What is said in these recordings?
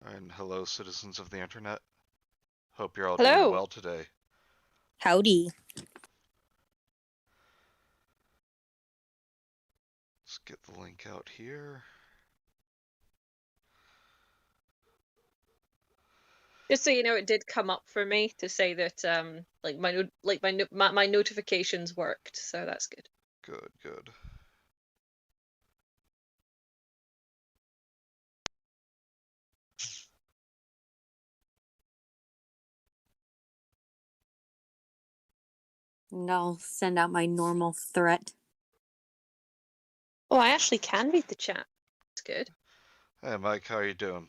And hello, citizens of the internet. Hope you're all doing Hello. well today. Howdy. Let's get the link out here. Just so you know, it did come up for me to say that like my notifications worked, so that's good. Good, good. And I'll send out my normal threat. Oh, I actually can read the chat. That's good. Hey Mike, how are you doing?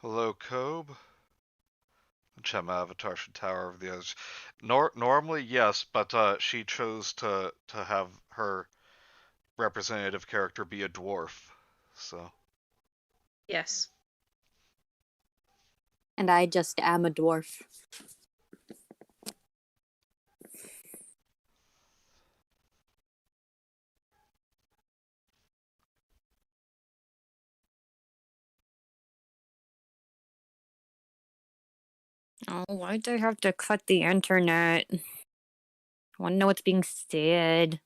Hello, Kobe. Check my avatar should tower over the others. Normally, yes, but she chose to have her representative character be a dwarf. So Yes. And I just am a dwarf. Oh, why'd they have to cut the internet? I want to know what's being said.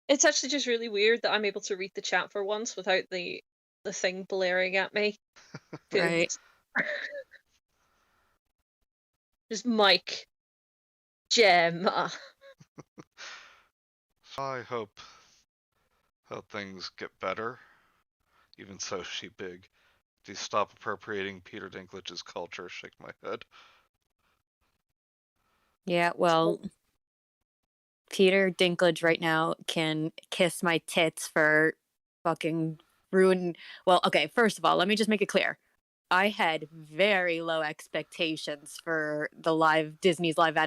It's actually just really weird that I'm able to read the chat for once without the thing blaring at me. Right. Just Mike, Gemma. I hope things get better. Even so, she big. Do you stop appropriating Peter Dinklage's culture? Shake my head. Yeah, well, Peter Dinklage right now can kiss my tits for fucking ruin. Well, okay, first of all, let me just make it clear. I had very low expectations for the Disney's live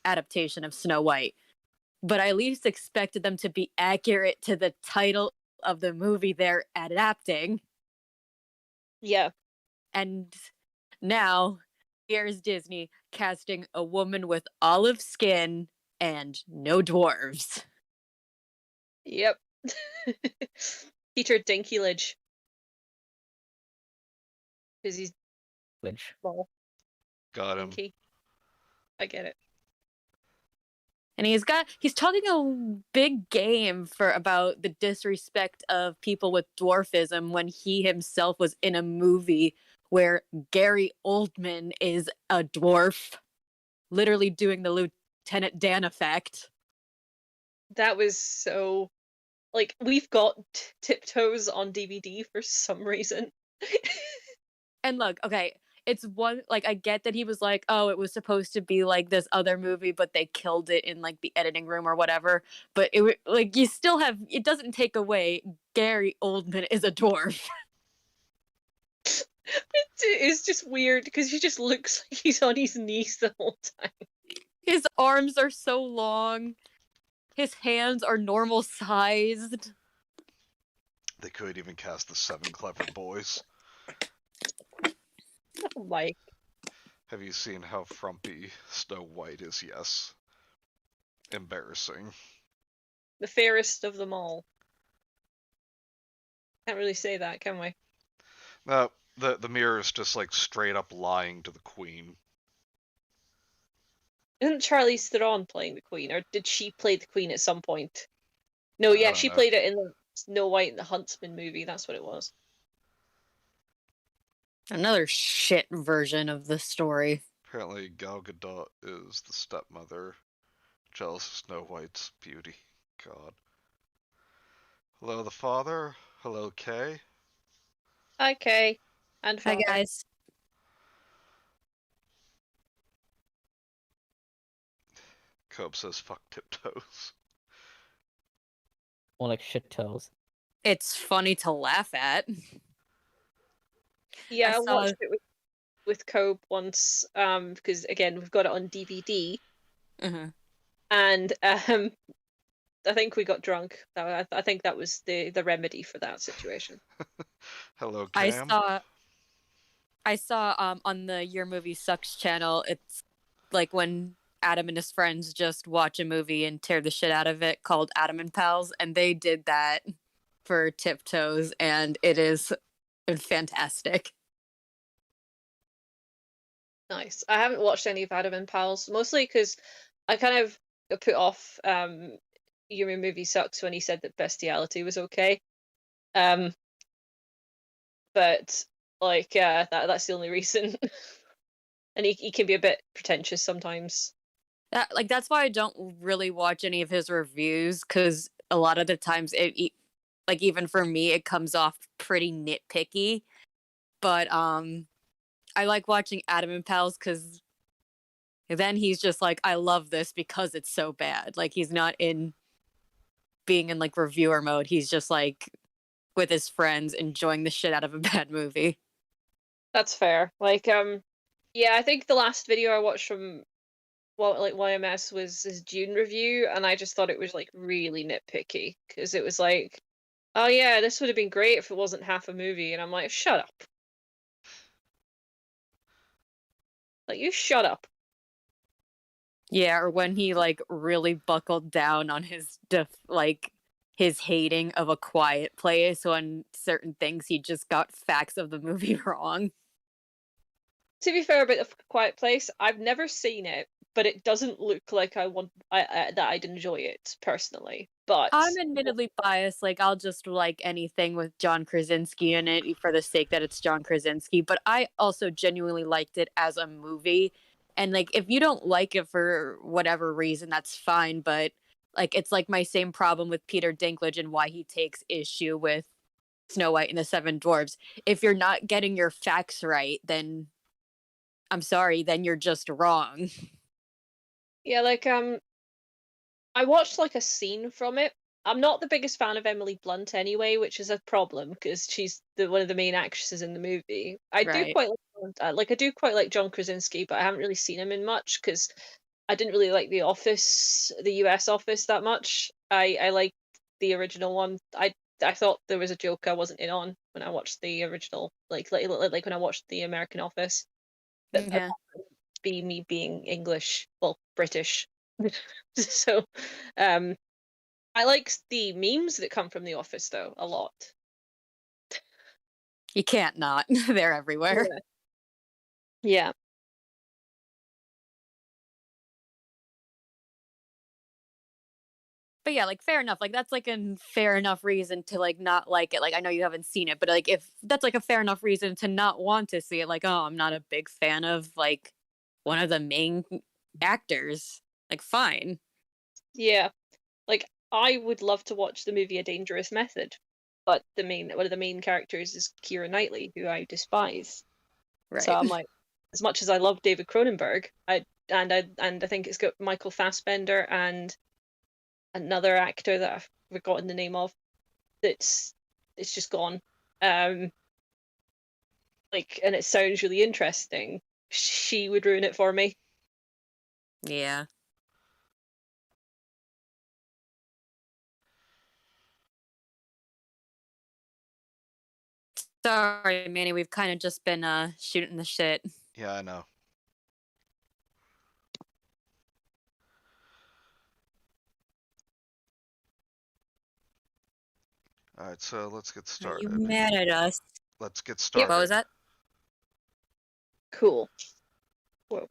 adaptation of Snow White, but I at least expected them to be accurate to the title of the movie they're adapting. Yeah. And now here's Disney casting a woman with olive skin and no dwarves. Yep. Peter Dinklage. Because he's small. Got him. Dinky. I get it. And he's talking a big game for about the disrespect of people with dwarfism when he himself was in a movie where Gary Oldman is a dwarf, literally doing the Lieutenant Dan effect. That was so like we've got Tiptoes on DVD for some reason. And look, okay, it's one, like, I get that he was like, oh, it was supposed to be like this other movie, but they killed it in like the editing room or whatever. But like, you still have, it doesn't take away Gary Oldman is a dwarf. It's just weird because he just looks like he's on his knees the whole time. His arms are so long. His hands are normal sized. They could even cast the 7 clever boys. Oh my. Have you seen how frumpy Snow White is? Yes. Embarrassing. The fairest of them all. Can't really say that, can we? No, the mirror is just like straight up lying to the queen. Isn't Charlize Theron playing the Queen, or did she play the Queen at some point? No, I yeah, don't she know. played it in the Snow White and the Huntsman movie. That's what it was. Another shit version of the story. Apparently Gal Gadot is the stepmother. Jealous of Snow White's beauty. God. Hello, the father. Hello, Kay. Hi, Kay. And Hi, father. guys. Cope says fuck Tiptoes. More like shit toes. It's funny to laugh at. Yeah, I saw- watched it with Cobe once, because again we've got it on DVD, and I think we got drunk. I think that was the remedy for that situation. Hello, Cam. I saw on the Your Movie Sucks channel, it's like when Adam and his friends just watch a movie and tear the shit out of it called Adam and Pals, and they did that for Tiptoes, and it is fantastic. Nice. I haven't watched any of Adam and Pals, mostly because I kind of got put off Your Movie Sucks when he said that bestiality was okay. But like that's the only reason. And he can be a bit pretentious sometimes. That's why I don't really watch any of his reviews, because a lot of the times like even for me it comes off pretty nitpicky. But I like watching Adam and Pals because then he's just like, I love this because it's so bad. Like he's not in being in like reviewer mode. He's just like with his friends enjoying the shit out of a bad movie. That's fair. Like yeah, I think the last video I watched from like YMS was his Dune review, and I just thought it was like really nitpicky because it was like, oh yeah, this would have been great if it wasn't half a movie, and I'm like, shut up. Like you shut up. Yeah, or when he like really buckled down on his like his hating of A Quiet Place on certain things, he just got facts of the movie wrong. To be fair about A Quiet Place, I've never seen it, but it doesn't look like that I'd enjoy it personally. But I'm admittedly biased. Like I'll just like anything with John Krasinski in it for the sake that it's John Krasinski. But I also genuinely liked it as a movie. And like if you don't like it for whatever reason, that's fine. But like it's like my same problem with Peter Dinklage and why he takes issue with Snow White and the Seven Dwarfs. If you're not getting your facts right, then I'm sorry, then you're just wrong. yeah, like I watched like a scene from it. I'm not the biggest fan of Emily Blunt anyway, which is a problem because she's one of the main actresses in the movie. I do Right. quite like I do quite like John Krasinski, but I haven't really seen him in much because I didn't really like The Office, the US Office that much. I like the original one. I thought there was a joke I wasn't in on when I watched the original, like when I watched the American Office. But Yeah. be me being English, well, British. So, um, I like the memes that come from The Office though a lot. You can't not. They're everywhere. Yeah. Yeah. But yeah, like fair enough. Like that's like a fair enough reason to like not like it. Like I know you haven't seen it, but like if that's like a fair enough reason to not want to see it, like oh, I'm not a big fan of like one of the main actors. Like fine. Yeah. Like I would love to watch the movie A Dangerous Method, but one of the main characters is Keira Knightley, who I despise. So Right. I'm like, as much as I love David Cronenberg, I think it's got Michael Fassbender and another actor that I've forgotten the name of. That's it's just gone. Um, like, and it sounds really interesting. She would ruin it for me. Yeah. Sorry, Manny, we've kind of just been shooting the shit. Yeah, I know. All right, so let's get Are you started. mad at us? Let's get Yep. started. What was that? Cool. Whoa.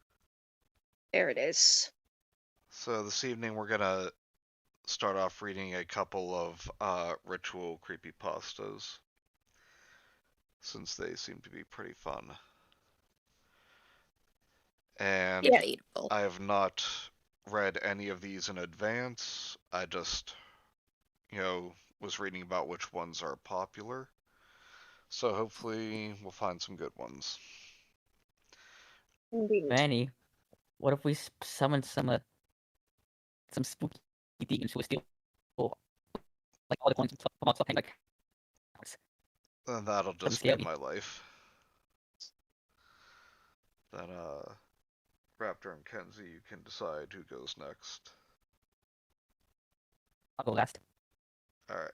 There it is. So this evening we're gonna start off reading a couple of ritual creepypastas, since they seem to be pretty fun. And Yeah, eatable. I have not read any of these in advance. I just, was reading about which ones are popular. So hopefully we'll find some good ones. Indeed. Manny, what if we summon some spooky demons who steal like all the coins from outside, like And that'll just scary. make my life. Then Raptor and Kenzie, you can decide who goes next. I'll go last. Alright.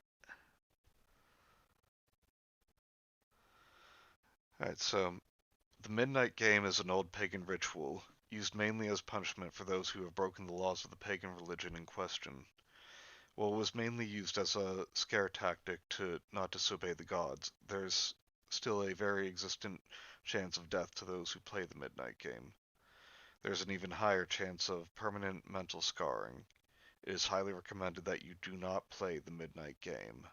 Alright, so the Midnight Game is an old pagan ritual used mainly as punishment for those who have broken the laws of the pagan religion in question. While it was mainly used as a scare tactic to not disobey the gods, there's still a very existent chance of death to those who play the Midnight Game. There's an even higher chance of permanent mental scarring. It is highly recommended that you do not play the Midnight Game.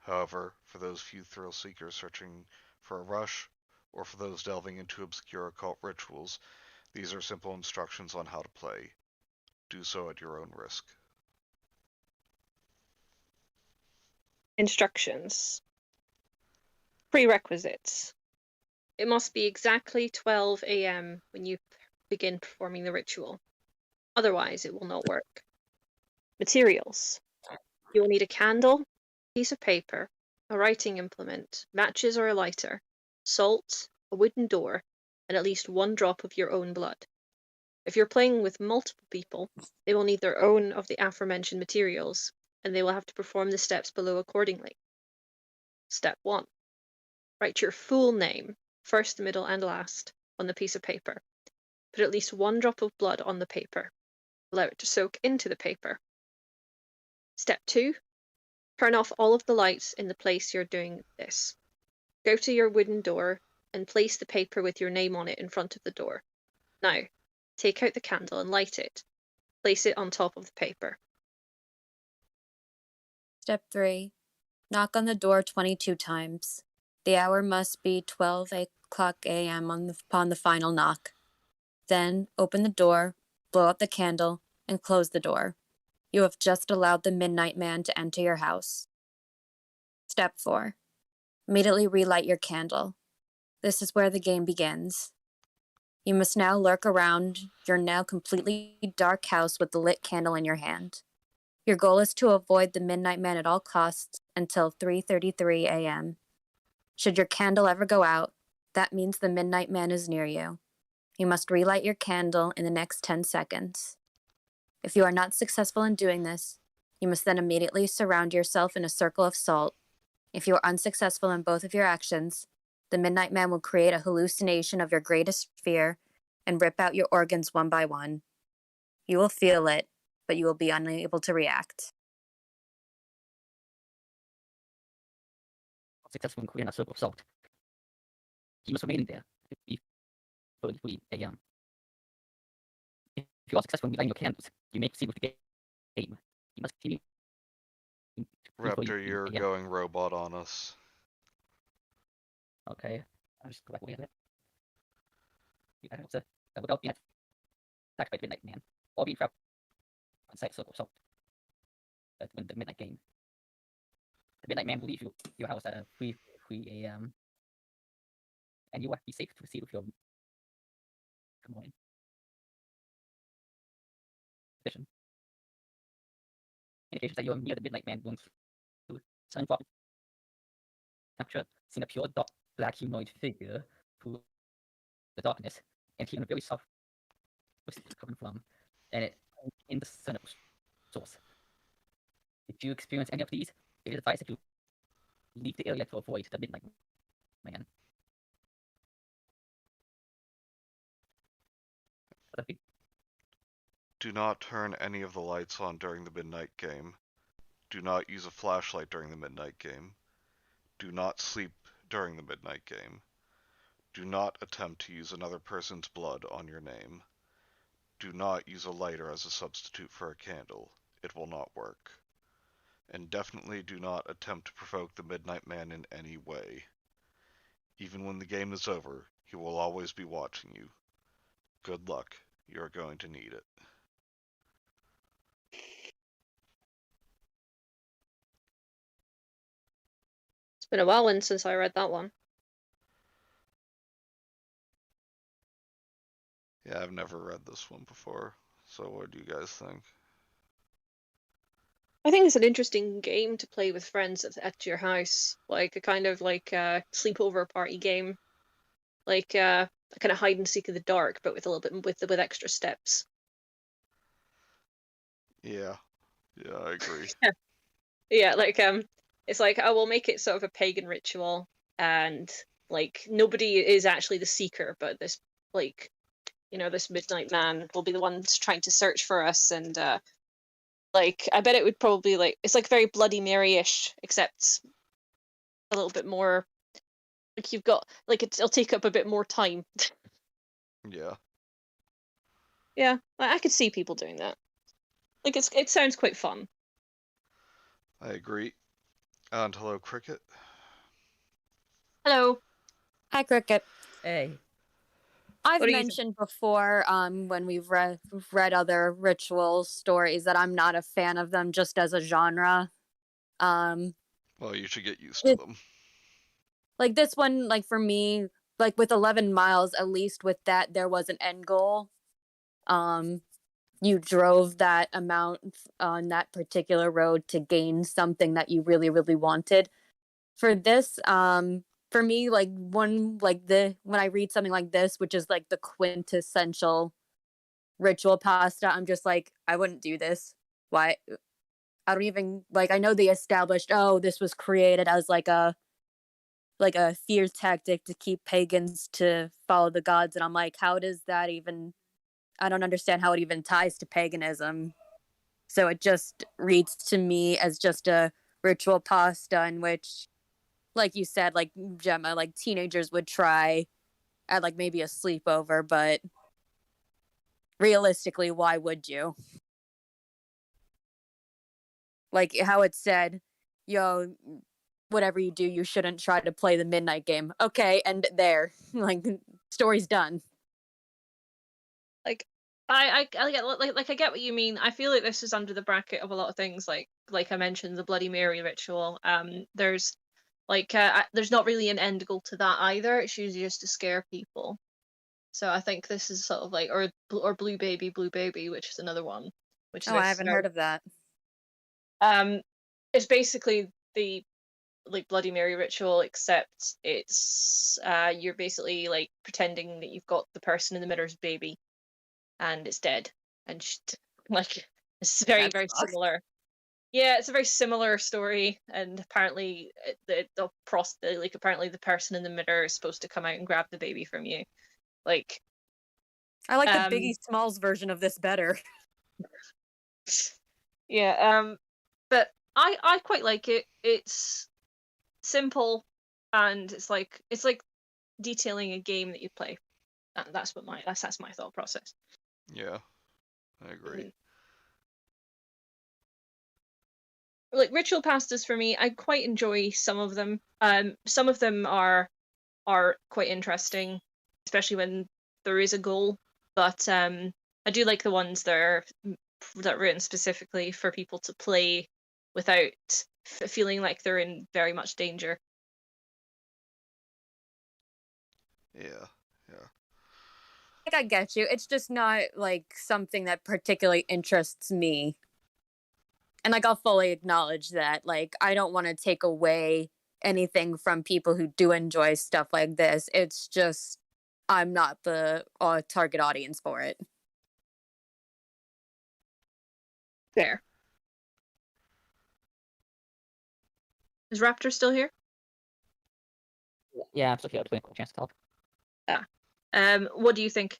However, for those few thrill seekers searching for a rush, or for those delving into obscure occult rituals, these are simple instructions on how to play. Do so at your own risk. Instructions. Prerequisites. It must be exactly 12 a.m. when you begin performing the ritual. Otherwise, it will not work. Materials. You will need a candle, a piece of paper, a writing implement, matches or a lighter, salt, a wooden door, and at least 1 drop of your own blood. If you're playing with multiple people, they will need their own of the aforementioned materials, and they will have to perform the steps below accordingly. Step 1. Write your full name, first, middle, and last, on the piece of paper. Put at least 1 drop of blood on the paper. Allow it to soak into the paper. Step 2. Turn off all of the lights in the place you're doing this. Go to your wooden door and place the paper with your name on it in front of the door. Now, take out the candle and light it. Place it on top of the paper. Step 3. Knock on the door 22 times. The hour must be 12 o'clock a.m. upon the final knock. Then open the door, blow out the candle, and close the door. You have just allowed the Midnight Man to enter your house. Step 4. Immediately relight your candle. This is where the game begins. You must now lurk around your now completely dark house with the lit candle in your hand. Your goal is to avoid the Midnight Man at all costs until 3:33 a.m. Should your candle ever go out, that means the Midnight Man is near you. You must relight your candle in the next 10 seconds. If you are not successful in doing this, you must then immediately surround yourself in a circle of salt. If you are unsuccessful in both of your actions, the Midnight Man will create a hallucination of your greatest fear and rip out your organs one by one. You will feel it, but you will be unable to react. Successful in creating a circle of salt. He must remain there at 3:33 a.m. If you are successful in lighting your candles, you may proceed with the game. You must continue. Raptor, you're going robot on us. Okay, I'll just go back away a bit. Without being attacked by the Midnight Man, or being trapped inside a circle of salt. That's when the Midnight Game. The Midnight Man will leave your house at 3:33 a.m. and you will be safe to proceed with your morning. Addition. Indications that you're near the Midnight Man going through sudden drop temperature, seeing a pure dark black humanoid figure through the darkness, and hearing a very soft whistle coming from, and it in the center source. If you experience any of these, it is advised that you leave the area to avoid the Midnight Man. Do not turn any of the lights on during the Midnight Game. Do not use a flashlight during the Midnight Game. Do not sleep during the Midnight Game. Do not attempt to use another person's blood on your name. Do not use a lighter as a substitute for a candle. It will not work. And definitely do not attempt to provoke the Midnight Man in any way. Even when the game is over, he will always be watching you. Good luck. You are going to need it. It's been a while since I read that one. Yeah, I've never read this one before. So what do you guys think? I think it's an interesting game to play with friends at your house, like a kind of like a sleepover party game, like a kind of hide and seek in the dark, but with a little bit with extra steps. Yeah, I agree. Yeah, like it's like I will make it sort of a pagan ritual, and like nobody is actually the seeker, but this like this midnight man will be the one trying to search for us, and like I bet it would probably it's like very Bloody Mary-ish, except a little bit more. Like you've got it'll take up a bit more time. Yeah. Yeah, I could see people doing that. Like it sounds quite fun. I agree. And hello, Cricket. Hello. Hi, Cricket. Hey. I've What do you mentioned before, when we've read other ritual stories, that I'm not a fan of them just as a genre. Well, you should get used to them. Like this one, like for me, like with 11 miles, at least with that, there was an end goal. You drove that amount on that particular road to gain something that you really, really wanted. For this, for me, like when I read something like this, which is like the quintessential ritual pasta, I'm just like, I wouldn't do this. Why? I don't even I know they established, oh, this was created as like a fear tactic to keep pagans to follow the gods, and I'm like, how does that even? I don't understand how it even ties to paganism. So it just reads to me as just a ritual pasta in which, like you said, like Gemma, like teenagers would try at like maybe a sleepover, but realistically, why would you? Like how it said, yo, whatever you do, you shouldn't try to play the midnight game. Okay, and there, like, story's done. Like I get I get what you mean. I feel like this is under the bracket of a lot of things, like I mentioned, the Bloody Mary ritual. There's there's not really an end goal to that either. It's usually just to scare people. So I think this is sort of like, or Blue Baby, which is another one. Which is I haven't heard of that. It's basically the Bloody Mary ritual, except it's you're basically like pretending that you've got the person in the mirror's baby, and it's dead, and like it's very similar. Yeah, it's a very similar story, and apparently apparently the person in the mirror is supposed to come out and grab the baby from you. Like, I like the Biggie Smalls version of this better. Yeah, but I quite like it. It's simple, and it's like detailing a game that you play. That's my thought process. Yeah, I agree. Like ritual pastas for me, I quite enjoy some of them. Some of them are quite interesting, especially when there is a goal. But I do like the ones that are written specifically for people to play without feeling like they're in very much danger. Yeah, yeah. Like I get you. It's just not like something that particularly interests me. And like I'll fully acknowledge that. Like I don't want to take away anything from people who do enjoy stuff like this. It's just I'm not the target audience for it. Fair. Is Raptor still here? Yeah, I'm still here. Waiting for a chance to talk. What do you think?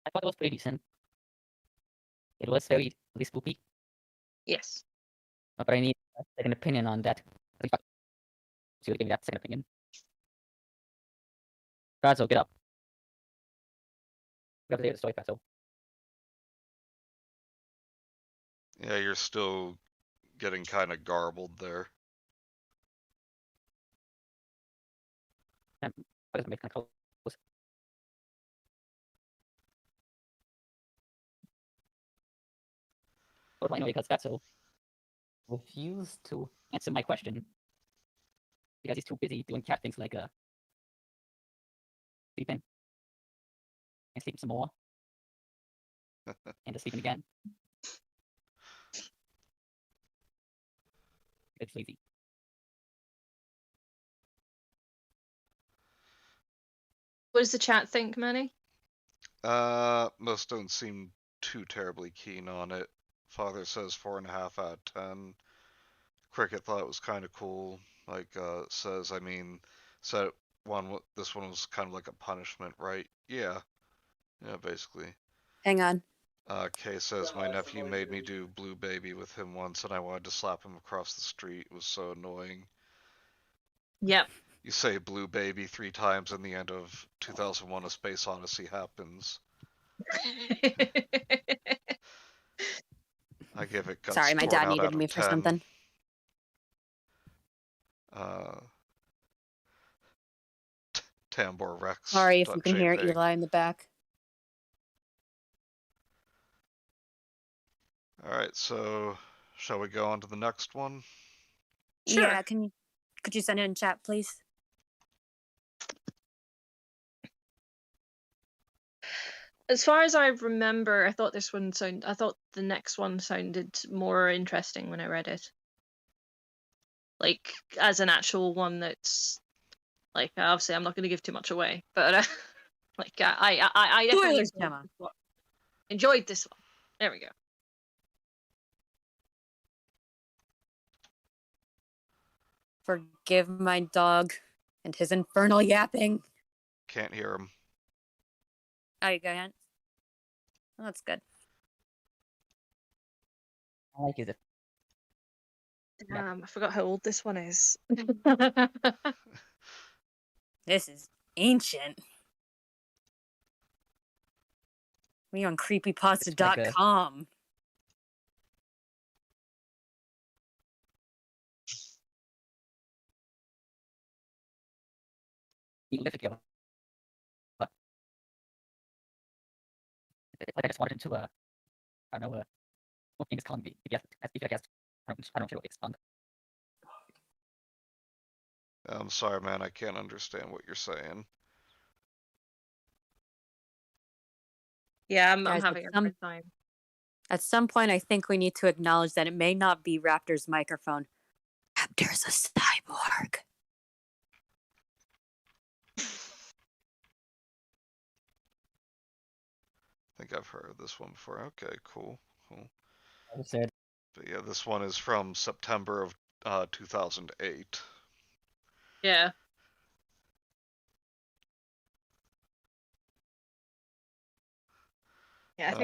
I thought it was pretty decent. It was very spooky. Yes. But I need a second opinion on that. So give me that second opinion. Fazio, get up. We have to hear the story, Fazio. Yeah, you're still getting kind of garbled there. What does it make kind of close? But anyway, because Fazio refused to answer my question because he's too busy doing cat things like sleeping and sleeping some more and sleeping again. It's lazy. What does the chat think, Manny? Most don't seem too terribly keen on it. Father says 4.5 out of 10. Cricket thought it was kind of cool. Like, says, I mean, said this one was kind of like a punishment, right? Yeah, basically. Hang on. Kay says, my nephew made me do Blue Baby with him once, and I wanted to slap him across the street. It was so annoying. Yep. You say Blue Baby 3 times, and the end of 2001: A Space Odyssey happens. I give it guts Sorry, my torn dad out needed of me for 10. something. Tambor Rex. Sorry if you can hear Eli in the back. Alright, so shall we go on to the next one? Sure. Yeah, could you send it in chat, please? As far as I remember, I thought the next one sounded more interesting when I read it. Like, as an actual one that's, like, obviously I'm not going to give too much away, but, like, I definitely enjoyed this one. There we go. Forgive my dog and his infernal yapping. Can't hear him. Oh, you go ahead. Oh, that's good. I like it. I forgot how old this one is. This is ancient. We on creepypasta.com. Like I just wanted to I don't know what thing is calling me. If you guess, I don't feel it's fun. I'm sorry, man, I can't understand what you're saying. Yeah, I'm Guys, having a hard time. At some point, I think we need to acknowledge that it may not be Raptor's microphone. Raptor's a cyborg. I think I've heard of this one before. Okay, cool. But yeah, this one is from September of 2008. Yeah. Yeah, I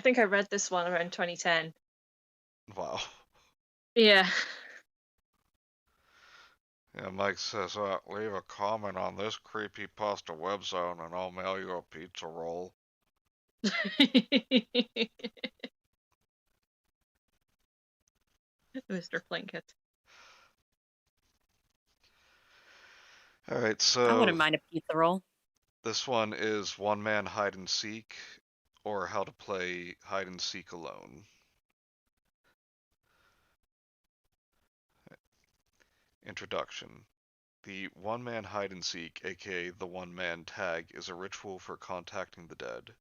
think I read this one around 2010. Wow. Yeah. Yeah, Mike says, leave a comment on this creepypasta web zone and I'll mail you a pizza roll. Mr. Plinkett. Alright, so I wouldn't mind a pizza roll. This one is One Man Hide and Seek, or How to Play Hide and Seek Alone. Introduction. The One Man Hide and Seek, aka the One Man Tag, is a ritual for contacting the dead.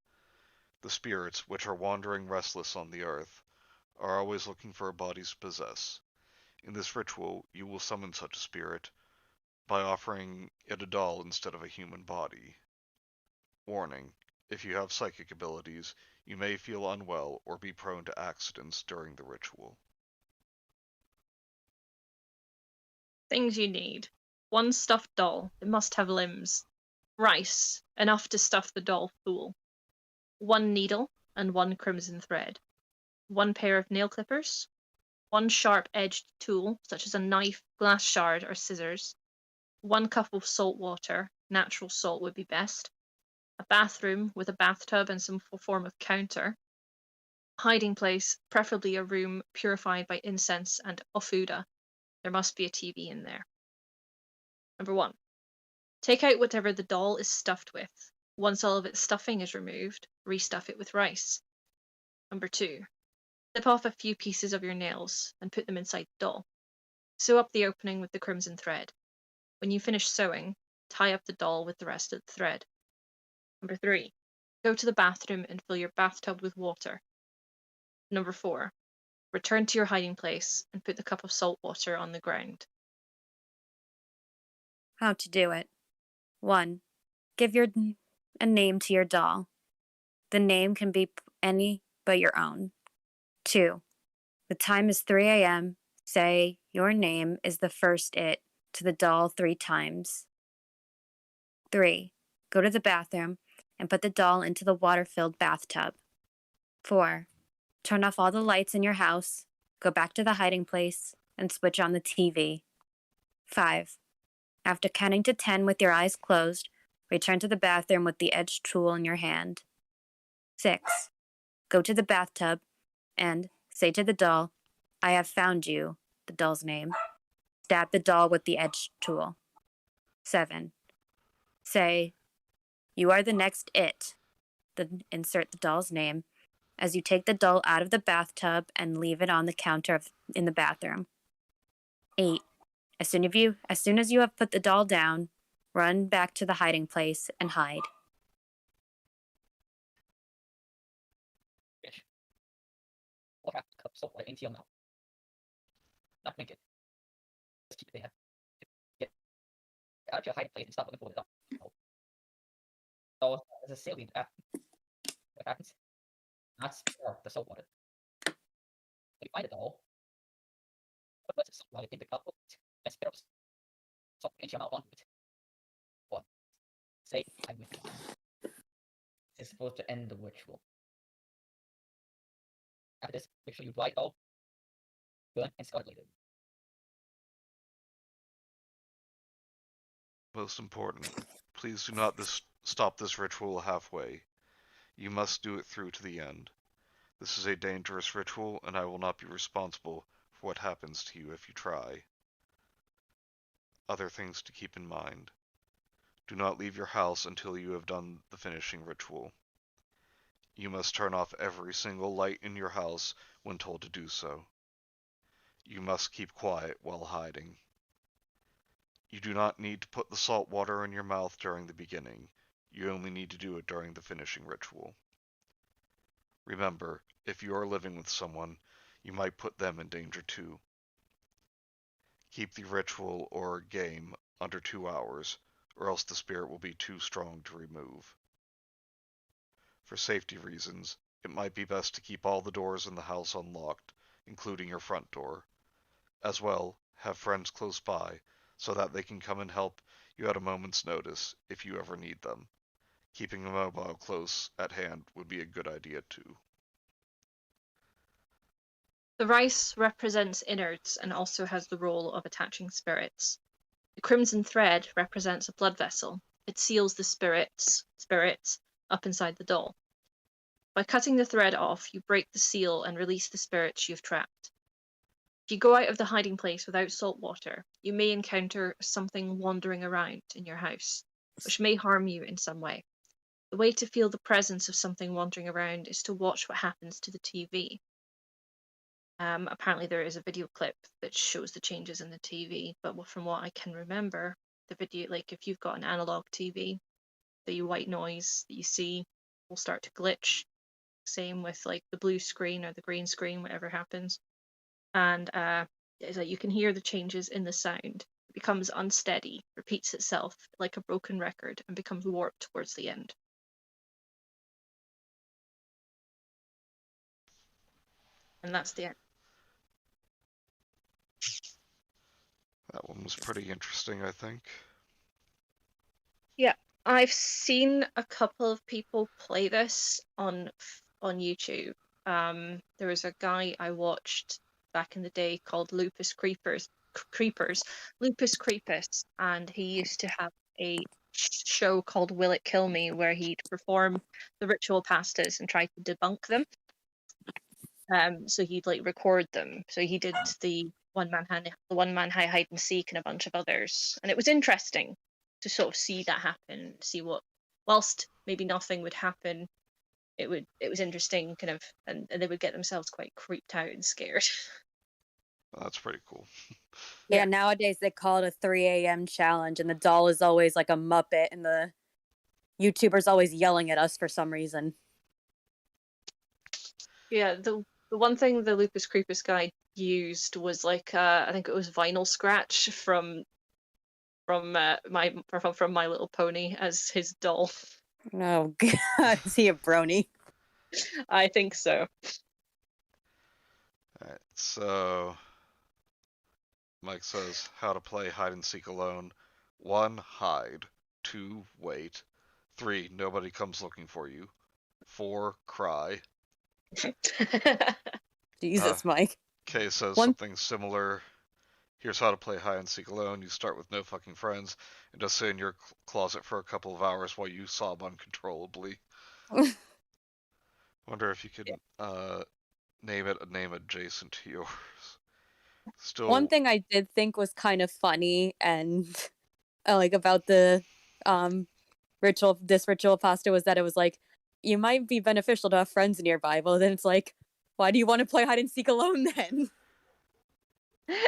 The spirits, which are wandering restless on the earth, are always looking for a body to possess. In this ritual, you will summon such a spirit by offering it a doll instead of a human body. Warning: if you have psychic abilities, you may feel unwell or be prone to accidents during the ritual. Things you need. 1 stuffed doll. It must have limbs. Rice. Enough to stuff the doll full. 1 needle and 1 crimson thread. 1 pair of nail clippers. 1 sharp-edged tool, such as a knife, glass shard, or scissors. 1 cup of salt water. Natural salt would be best. A bathroom with a bathtub and some form of counter. Hiding place, preferably a room purified by incense and ofuda. There must be a TV in there. Number 1. Take out whatever the doll is stuffed with. Once all of its stuffing is removed, restuff it with rice. Number 2. Snip off a few pieces of your nails and put them inside the doll. Sew up the opening with the crimson thread. When you finish sewing, tie up the doll with the rest of the thread. Number 3. Go to the bathroom and fill your bathtub with water. Number 4. Return to your hiding place and put the cup of salt water on the ground. How to do it. 1. Give a name to your doll. The name can be any but your own. 2. The time is 3 a.m. Say your name is the first it to the doll 3 times. 3. Go to the bathroom and put the doll into the water-filled bathtub. 4. Turn off all the lights in your house, go back to the hiding place, and switch on the TV. 5. After counting to 10 with your eyes closed, return to the bathroom with the edged tool in your hand. 6. Go to the bathtub and say to the doll, "I have found you," the doll's name. Stab the doll with the edged tool. 7. Say, "You are the next it." Then insert the doll's name as you take the doll out of the bathtub and leave it on the counter in the bathroom. 8. As soon as you have put the doll down, run back to the hiding place and hide. Finish. Or half a cup salt water into your mouth. Not drink it. Just keep it there. Get out of your hiding place and stop looking for the doll. So, there's a salient after. What happens? Not spill the salt water. When you find the doll, put the salt water in the cup and spit up salt into your mouth onto it. Or say, "I'm with you." This is supposed to end the ritual. After this, make sure you dry it all, burn, and scar it later. Most important, please do not stop this ritual halfway. You must do it through to the end. This is a dangerous ritual, and I will not be responsible for what happens to you if you try. Other things to keep in mind. Do not leave your house until you have done the finishing ritual. You must turn off every single light in your house when told to do so. You must keep quiet while hiding. You do not need to put the salt water in your mouth during the beginning. You only need to do it during the finishing ritual. Remember, if you are living with someone, you might put them in danger too. Keep the ritual or game under 2 hours, or else the spirit will be too strong to remove. For safety reasons, it might be best to keep all the doors in the house unlocked, including your front door. As well, have friends close by, so that they can come and help you at a moment's notice if you ever need them. Keeping a mobile close at hand would be a good idea too. The rice represents innards and also has the role of attaching spirits. The crimson thread represents a blood vessel. It seals the spirits up inside the doll. By cutting the thread off, you break the seal and release the spirits you've trapped. If you go out of the hiding place without salt water, you may encounter something wandering around in your house, which may harm you in some way. The way to feel the presence of something wandering around is to watch what happens to the TV. Apparently there is a video clip that shows the changes in the TV, but from what I can remember, the video, like if you've got an analog TV, the white noise that you see will start to glitch. Same with like the blue screen or the green screen, whatever happens. And it's like you can hear the changes in the sound. It becomes unsteady, repeats itself like a broken record, and becomes warped towards the end. And that's the end. That one was pretty interesting, I think. Yeah, I've seen a couple of people play this on YouTube. There was a guy I watched back in the day called Lupus Creepers, Lupus Creepus, and he used to have a show called Will It Kill Me, where he'd perform the ritual pastas and try to debunk them. So he'd like record them. So he did the one man hide and seek, and a bunch of others, and it was interesting to sort of see that happen. See what, whilst maybe nothing would happen, it was interesting, kind of, and they would get themselves quite creeped out and scared. That's pretty cool. Yeah, nowadays they call it a 3 a.m. challenge, and the doll is always like a Muppet, and the YouTuber's always yelling at us for some reason. Yeah, the one thing the Lupus Creepus guy used was like I think it was vinyl scratch from My Little Pony as his doll. Oh God, is he a brony? I think so. Alright, so Mike says how to play hide and seek alone. 1. Hide. 2, wait. 3, nobody comes looking for you. 4, cry. Jesus, Mike. Kay says One- something similar. Here's how to play hide and seek alone. You start with no fucking friends and just sit in your closet for a couple of hours while you sob uncontrollably. Wonder if you could name it a name adjacent to yours. Still, One thing I did think was kind of funny and like about the ritual pasta was that it was like, you might be beneficial to have friends nearby, but then it's like, why do you want to play hide and seek alone then?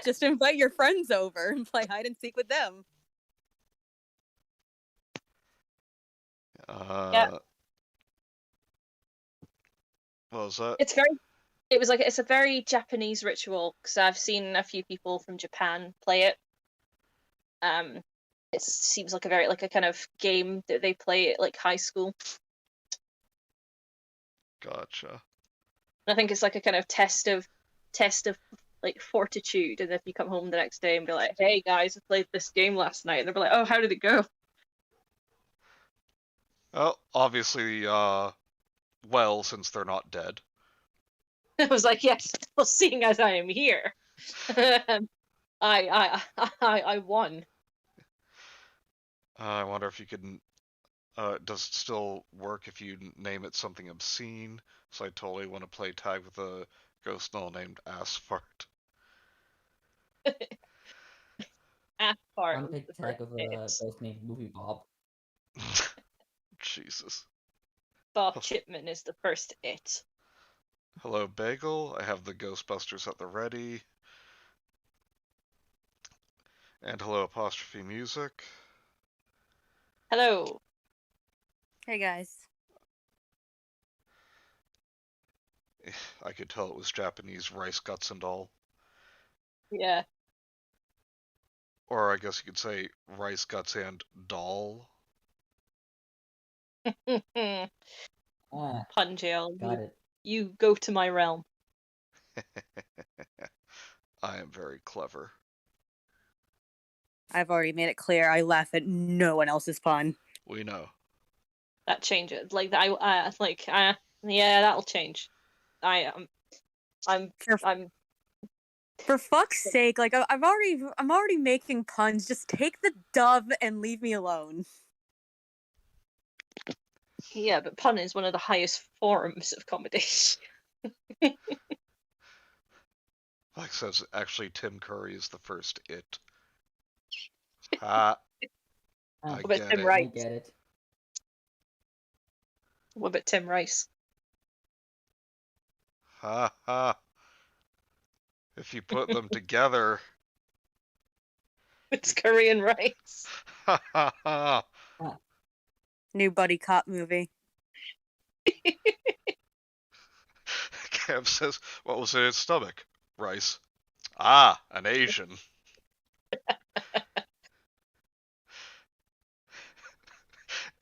Just invite your friends over and play hide and seek with them. Yeah. What was that? It's a very Japanese ritual because I've seen a few people from Japan play it. It seems like a kind of game that they play at like high school. Gotcha. I think it's like a kind of test of like fortitude, and if you come home the next day and be like, "Hey guys, I played this game last night," and they'll be like, "Oh, how did it go?" Well, obviously, well, since they're not dead. I was like, "Yes, well, seeing as I am here, I won." I wonder if you could. Does it still work if you name it something obscene? So I totally want to play tag with a ghost null named Asfart. Part I'm was big the tag first of a hit. ghost named Movie Bob. Jesus. Bob Chipman is the first it. Hello, Bagel. I have the Ghostbusters at the ready. And hello, Apostrophe Music. Hello. Hey guys. I could tell it was Japanese rice guts and all. Yeah. Or I guess you could say rice guts and doll. Pun jail. Got it. You go to my realm. I am very clever. I've already made it clear I laugh at no one else's pun. We know. That changes. Like yeah, that'll change. I'm For fuck's sake, like I'm already making puns. Just take the dove and leave me alone. yeah, but pun is one of the highest forms of comedy. Like says, actually, Tim Curry is the first it. Ha! I What about get Tim it. I Rice? get it. What about Tim Rice? Ha ha! If you put them together, It's Korean rice. ha ha ha! New buddy cop movie. Kev says, what was in its stomach? Rice. Ah, an Asian.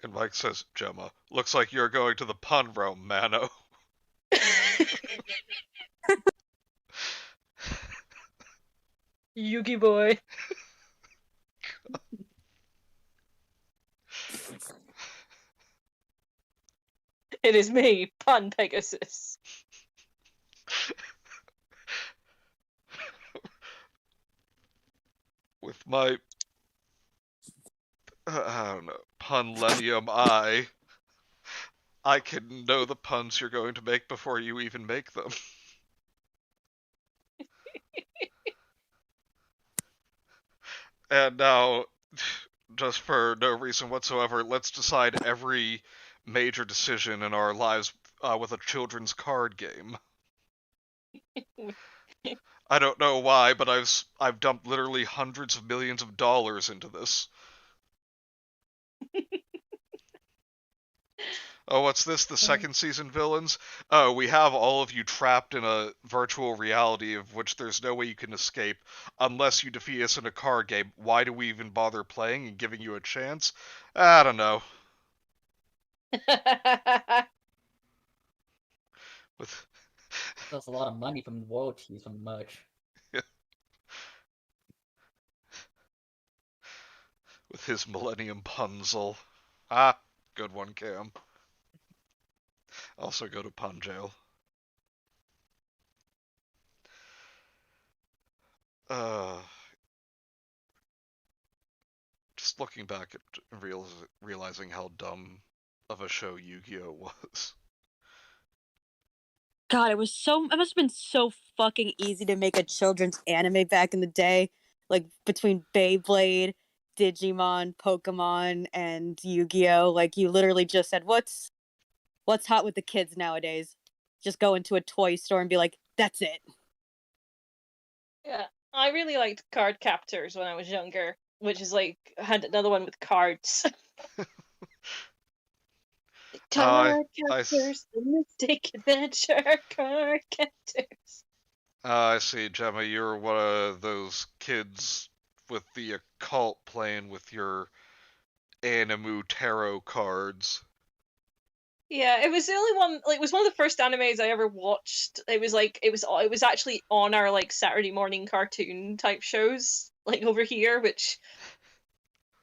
And Mike says, Gemma, looks like you're going to the pun realm, Mano. Yugi boy. It is me, Pun Pegasus. With my, I don't know, punlenium eye, I can know the puns you're going to make before you even make them. And now, just for no reason whatsoever, let's decide every major decision in our lives with a children's card game. I don't know why, but I've dumped literally hundreds of millions of dollars into this. Oh, what's this? The second season villains? Oh, we have all of you trapped in a virtual reality of which there's no way you can escape unless you defeat us in a card game. Why do we even bother playing and giving you a chance? I don't know. With That's a lot of money from royalties from merch. with with his Millennium Punzel. Ah, good one, Cam. Also go to pun jail. Just looking back at realizing how dumb of a show Yu-Gi-Oh was. God, it must have been so fucking easy to make a children's anime back in the day. Like between Beyblade, Digimon, Pokemon, and Yu-Gi-Oh! Like you literally just said, what's hot with the kids nowadays? Just go into a toy store and be like, that's it. Yeah, I really liked Card Captors when I was younger, which is like I had another one with cards. Card Captors, the Mystic Adventure, Card Captors. I see, Gemma. You're one of those kids with the occult playing with your Animu tarot cards. Yeah, it was the only one. Like, it was one of the first animes I ever watched. It was actually on our like Saturday morning cartoon type shows, like over here, which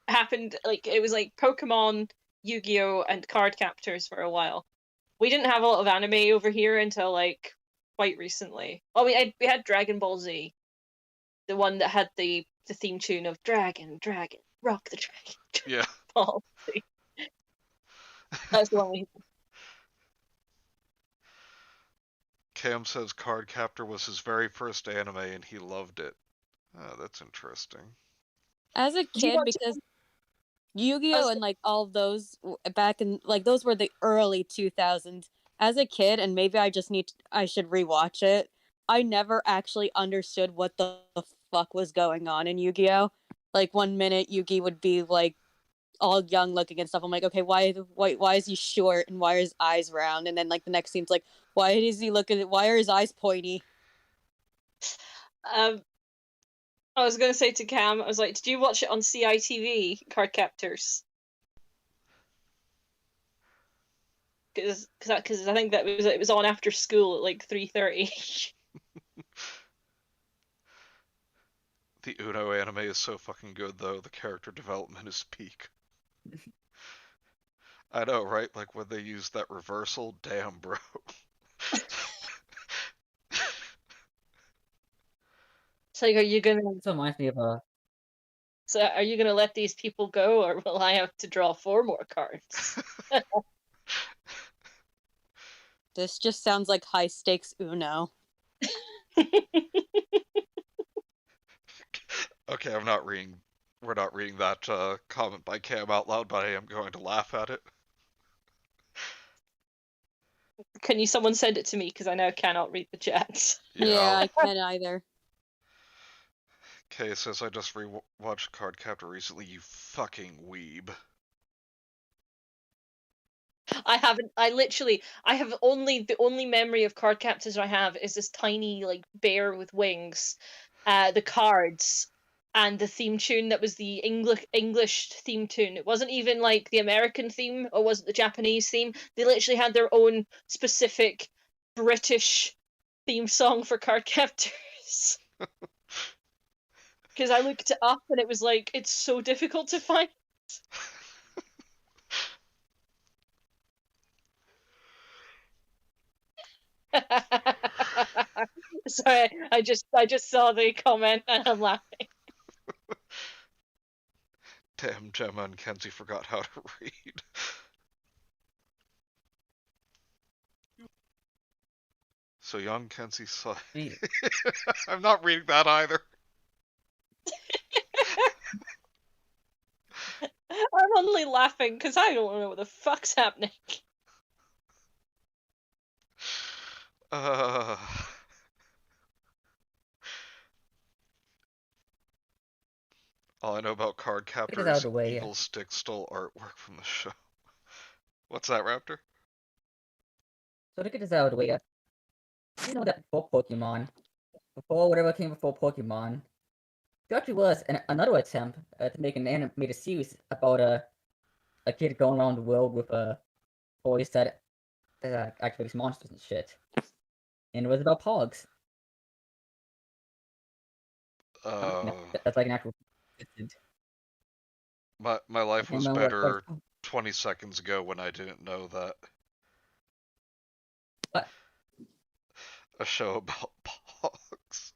happened like it was like Pokemon, Yu-Gi-Oh, and Card Captors for a while. We didn't have a lot of anime over here until like quite recently. Oh, we had Dragon Ball Z, the one that had the theme tune of Dragon, Dragon, Rock the Dragon. Yeah. Ball Z. That's the one we. Cam says Card Captor was his very first anime and he loved it. Oh, that's interesting. As a kid, because Yu-Gi-Oh and like all of those back in like those were the early 2000s. As a kid, and maybe I should rewatch it. I never actually understood what the fuck was going on in Yu-Gi-Oh. Like one minute Yugi would be like all young looking and stuff. I'm like, okay, why is he short and why are his eyes round? And then like the next scene's like, why are his eyes pointy? I was gonna say to Cam, I was like, did you watch it on CITV, Card Captors? Because I think it was on after school at like 3:30. The Uno anime is so fucking good though. The character development is peak. I know, right? Like when they use that reversal, damn, bro. So are you gonna? This reminds me of So are you gonna let these people go, or will I have to draw 4 more cards? This just sounds like high stakes Uno. Okay, we're not reading that comment by Cam out loud, but I am going to laugh at it. Can someone send it to me? Because I now cannot read the chats. Yeah, I can't either. Okay, it says I just rewatched Card Captor recently, you fucking weeb. I haven't. I have the only memory of Card Captors I have is this tiny like bear with wings, the cards, and the theme tune that was the English theme tune. It wasn't even like the American theme or was it the Japanese theme. They literally had their own specific British theme song for Card Captors. Because I looked it up and it was like it's so difficult to find. Sorry, I just saw the comment and I'm laughing. Damn, Gemma and Kenzie forgot how to read. So young Kenzie saw. I'm not reading that either. I'm only laughing because I don't know what the fuck's happening. All I know about Card Captor is Evil Stick stole artwork from the show. What's that, Raptor? So to get this out of the way, you know that before Pokemon, before whatever came before Pokemon, there actually was another attempt to make an animated series about a kid going around the world with toys that activates monsters and shit. And it was about Pogs. That's like an actual. My life was remember better 20 seconds ago when I didn't know that. What? A show about pogs.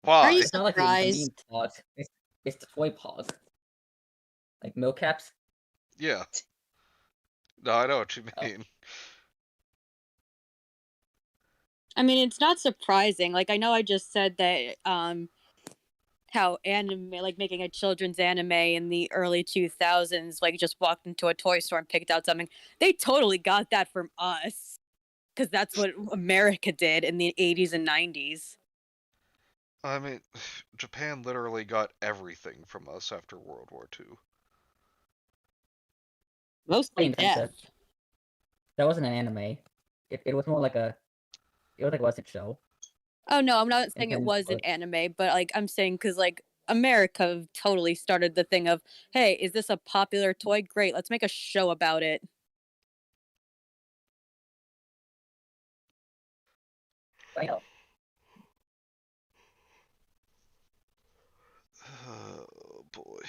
Are Why? you It's not like the meme surprised? pogs. It's the toy pogs. Like milk caps. Yeah. No, I know what you Oh. mean. I mean, it's not surprising. Like, I know I just said that how anime, like making a children's anime in the early 2000s, like just walked into a toy store and picked out something. They totally got that from us because that's what America did in the 80s and 90s. I mean, Japan literally got everything from us after World War II. Mostly death. That wasn't an anime. It was more like it was like a Western show. Oh no, I'm not saying it was an anime, but like I'm saying because like America totally started the thing of, hey, is this a popular toy? Great, let's make a show about it. I know. Oh boy.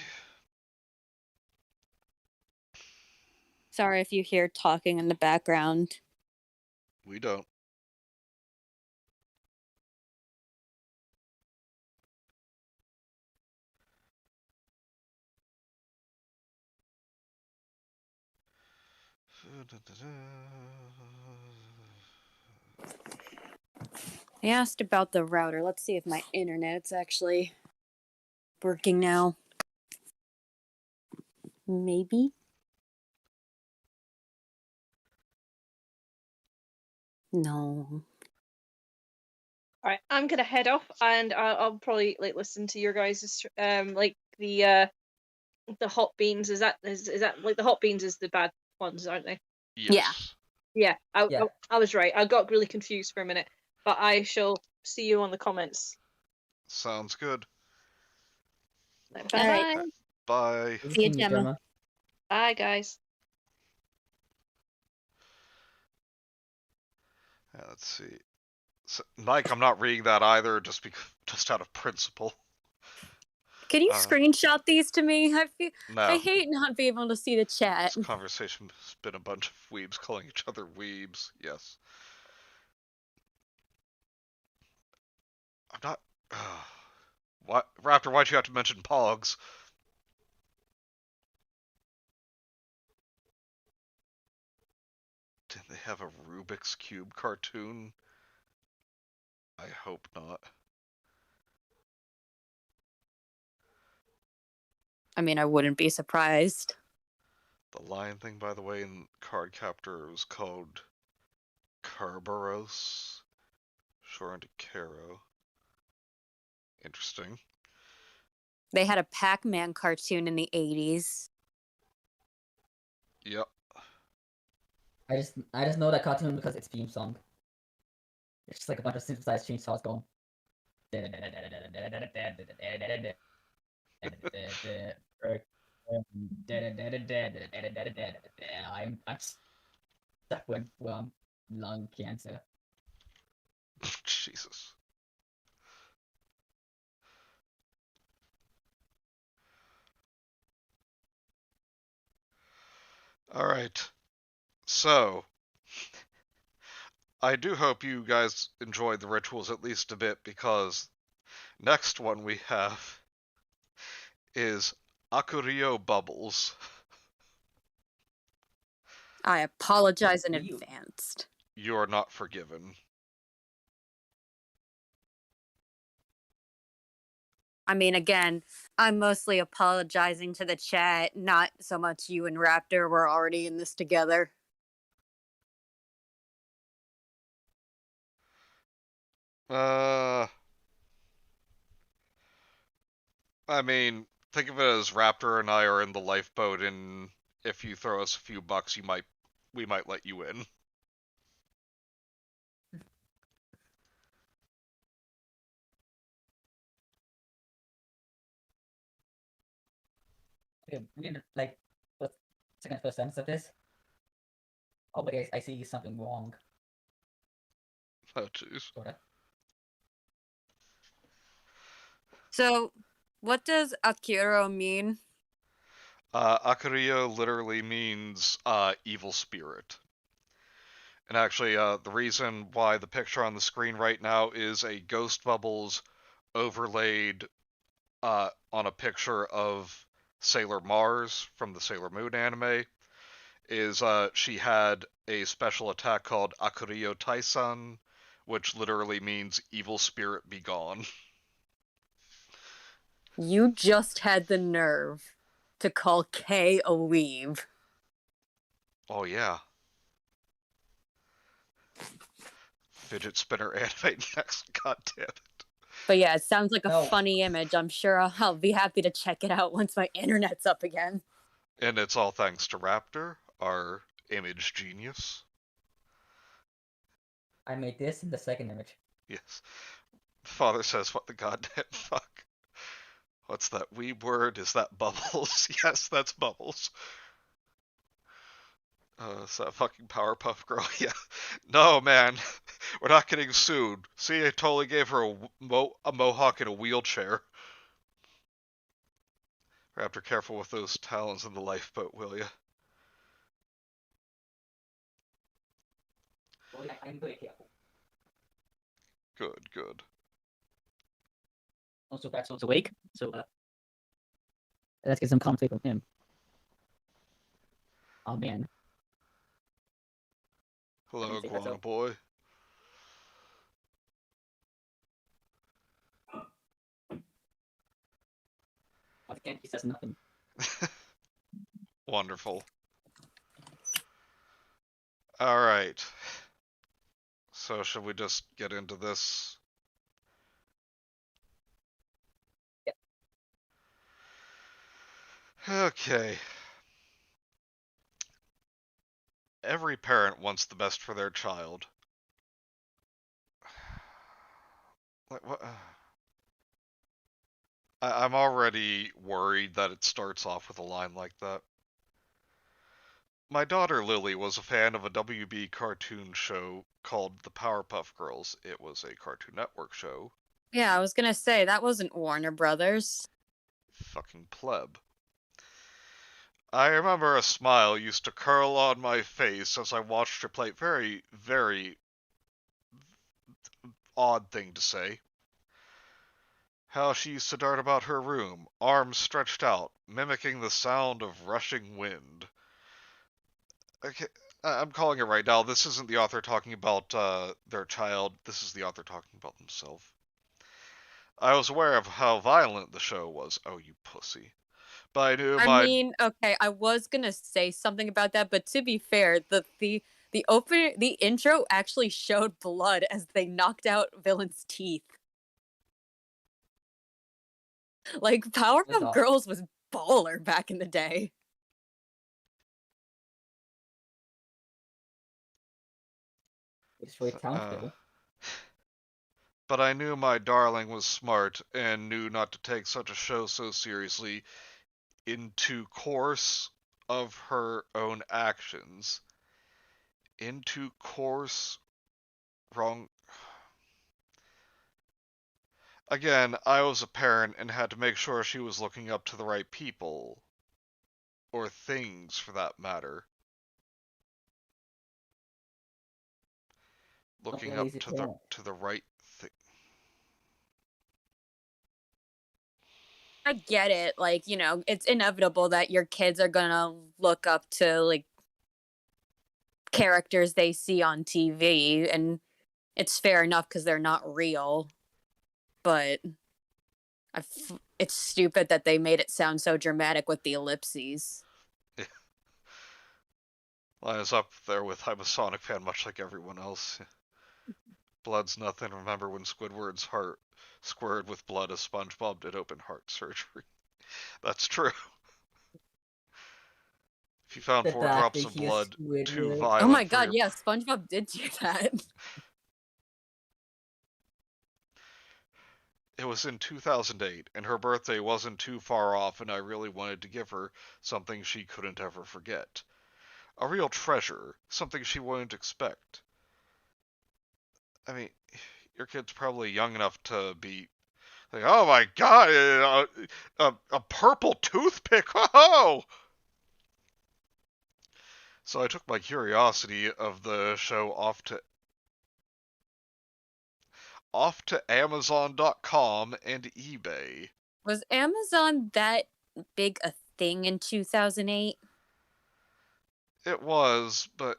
Sorry if you hear talking in the background. We don't. I asked about the router. Let's see if my internet's actually working now. Maybe. No. All right, I'm gonna head off, and I'll probably like listen to your guys' like the hot beans. Is that like the hot beans is the bad ones, aren't they? Yes. Yeah. Yeah. I was right. I got really confused for a minute, but I shall see you on the comments. Sounds good. Bye All right. bye. Bye. See you, Gemma. Bye, guys. Yeah, let's see. So, Nike, I'm not reading that either, just out of principle. Can you screenshot these to me? No. I hate not being able to see the chat. This conversation has been a bunch of weebs calling each other weebs. Yes. I'm not. What, Raptor? Why'd you have to mention Pogs? Did they have a Rubik's Cube cartoon? I hope not. I mean, I wouldn't be surprised. The lion thing, by the way, in Cardcaptor was called Kerberos, short into Caro. Interesting. They had a Pac-Man cartoon in the 80s. Yep. I just know that cartoon because it's theme song. It's just like a bunch of synthesized chainsaws going. I'm stuck with lung cancer. Jesus. All right. So, I do hope you guys enjoyed the rituals at least a bit, because next one we have is Akuryo Bubbles. I apologize in advance. You are not forgiven. I mean, again, I'm mostly apologizing to the chat, not so much you and Raptor. We're already in this together. I mean, think of it as Raptor and I are in the lifeboat, and if you throw us a few bucks, we might let you in. Okay, we can like what's the first sentence of this? Oh, but I see something wrong. Oh, jeez. So, what does Akuryo mean? Akuryo literally means evil spirit. And actually, the reason why the picture on the screen right now is a ghost bubbles overlaid on a picture of Sailor Mars from the Sailor Moon anime is she had a special attack called Akuryo Taisan, which literally means evil spirit be gone. You just had the nerve to call Kay a weave. Oh yeah. Fidget spinner anime next, god damn it. But yeah, it sounds like a No. funny image. I'm sure I'll be happy to check it out once my internet's up again. And it's all thanks to Raptor, our image genius. I made this in the second image. Yes. Father says, what the goddamn fuck? What's that weeb word? Is that Bubbles? Yes, that's Bubbles. Is that fucking Powerpuff Girl? Yeah. No, man. We're not getting sued. See, I totally gave her a mohawk in a wheelchair. Raptor, careful with those talons in the lifeboat, will ya? Well, I'm very careful. Good, good. Also, Fatso's awake, so let's get some conflict from him. Oh man. Hello, Iguana Boy. Again, he says nothing. Wonderful. Alright. So, should we just get into this? Yep. Okay. Every parent wants the best for their child. Like, what? I'm already worried that it starts off with a line like that. My daughter Lily was a fan of a WB cartoon show called The Powerpuff Girls. It was a Cartoon Network show. Yeah, I was gonna say, that wasn't Warner Brothers. Fucking pleb. I remember a smile used to curl on my face as I watched her play. Very, very odd thing to say. How she used to dart about her room, arms stretched out, mimicking the sound of rushing wind. Okay, I'm calling it right now. This isn't the author talking about their child. This is the author talking about themselves. I was aware of how violent the show was. Oh, you pussy. But I knew okay, I was gonna say something about that, but to be fair, the intro actually showed blood as they knocked out villains' teeth. Like, Powerpuff Girls was baller back in the day. Destroyed Townsville. But I knew my darling was smart and knew not to take such a show so seriously into course of her own actions. Into course wrong. Again, I was a parent and had to make sure she was looking up to the right people. Or things, for that matter. Looking up to the right thing. I get it. Like, you know, it's inevitable that your kids are gonna look up to, like, characters they see on TV, and it's fair enough because they're not real. But it's stupid that they made it sound so dramatic with the ellipses. Yeah. Line is up there with I'm a Sonic fan, much like everyone else. Blood's nothing. Remember when Squidward's heart squared with blood as SpongeBob did open heart surgery? That's true. If you found 4 drops of blood too violent. Oh my god, yeah, SpongeBob did do that. It was in 2008, and her birthday wasn't too far off, and I really wanted to give her something she couldn't ever forget. A real treasure, something she wouldn't expect. I mean, your kid's probably young enough to be like, oh my god, a purple toothpick, oh! So I took my curiosity of the show off to Amazon.com and eBay. Was Amazon that big a thing in 2008? It was, but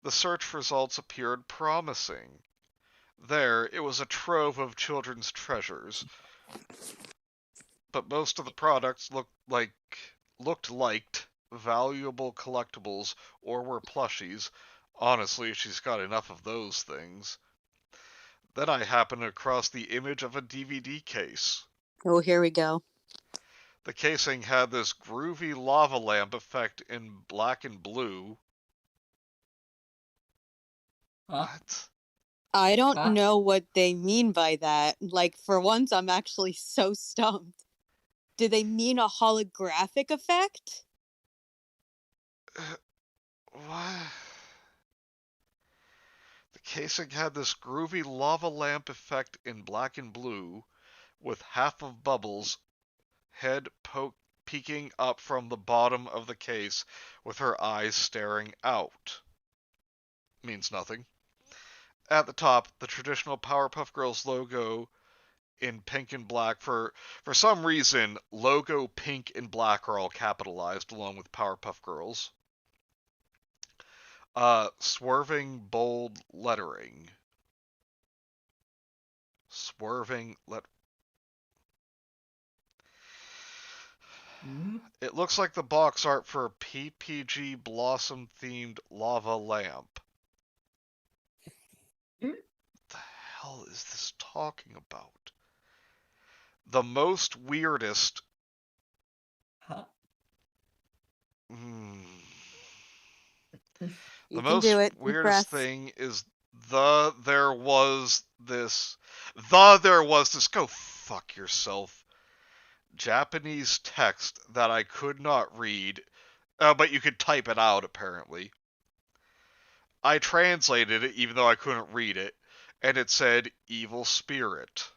the search results appeared promising. There, it was a trove of children's treasures, but most of the products looked like valuable collectibles or were plushies. Honestly, she's got enough of those things. Then I happened across the image of a DVD case. Oh, here we go. The casing had this groovy lava lamp effect in black and blue. Huh? What? I don't Huh? know what they mean by that. Like, for once, I'm actually so stumped. Do they mean a holographic effect? What? The casing had this groovy lava lamp effect in black and blue, with half of Bubbles' head peeking up from the bottom of the case with her eyes staring out. Means nothing. At the top, the traditional Powerpuff Girls logo in pink and black. For some reason, logo, pink, and black are all capitalized along with Powerpuff Girls. Swerving bold lettering. Swerving let. It looks like the box art for a PPG Blossom themed lava lamp. What the hell is this talking about? The most weirdest. Huh? You The can do most it. weirdest thing is there was this. Go fuck yourself. Japanese text that I could not read, but you could type it out apparently. I translated it even though I couldn't read it, and it said evil spirit.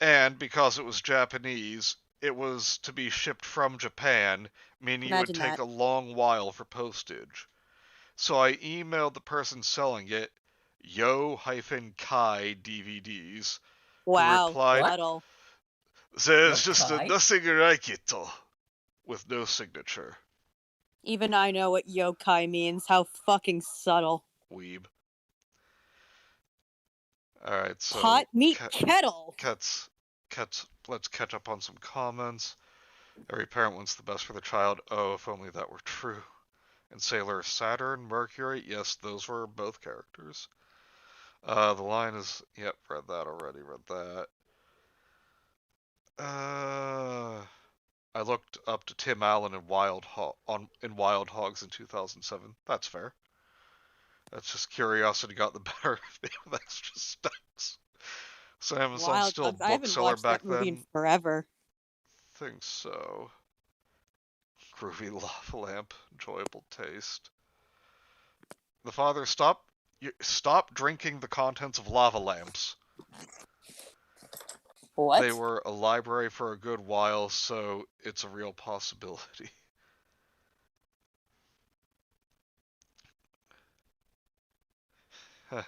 And because it was Japanese, it was to be shipped from Japan, meaning it would take a long while for postage. So I emailed the person selling it, Yo-Kai DVDs, who replied, subtle. "There's just Yokai? nothing like it," with no signature. Even I know what yokai means. How fucking subtle. Weeb. Alright, so Pot meat kettle. let's catch up on some comments. Every parent wants the best for their child. Oh, if only that were true. And Sailor Saturn, Mercury, yes, those were both characters. The line is, yep, read that already, read that. I looked up to Tim Allen in Wild Hogs in 2007. That's fair. That's just curiosity got the better of me with extra steps. So Amazon's still a bookseller back then. In forever. Think so. Groovy lava lamp, enjoyable taste. The father, stop drinking the contents of lava lamps. What? They were a library for a good while, so it's a real possibility.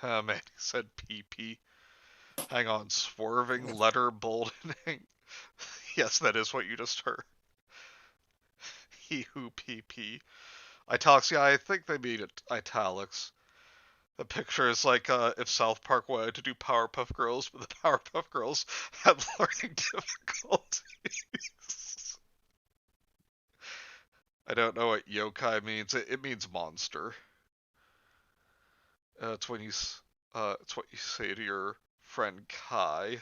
Man, he said PP. Hang on, swerving letter boldening. Yes, that is what you just heard. He who PP. Italics, yeah, I think they mean italics. The picture is like if South Park wanted to do Powerpuff Girls, but the Powerpuff Girls had learning difficulties. I don't know what yokai means. It means monster. It's what you say to your friend Kai.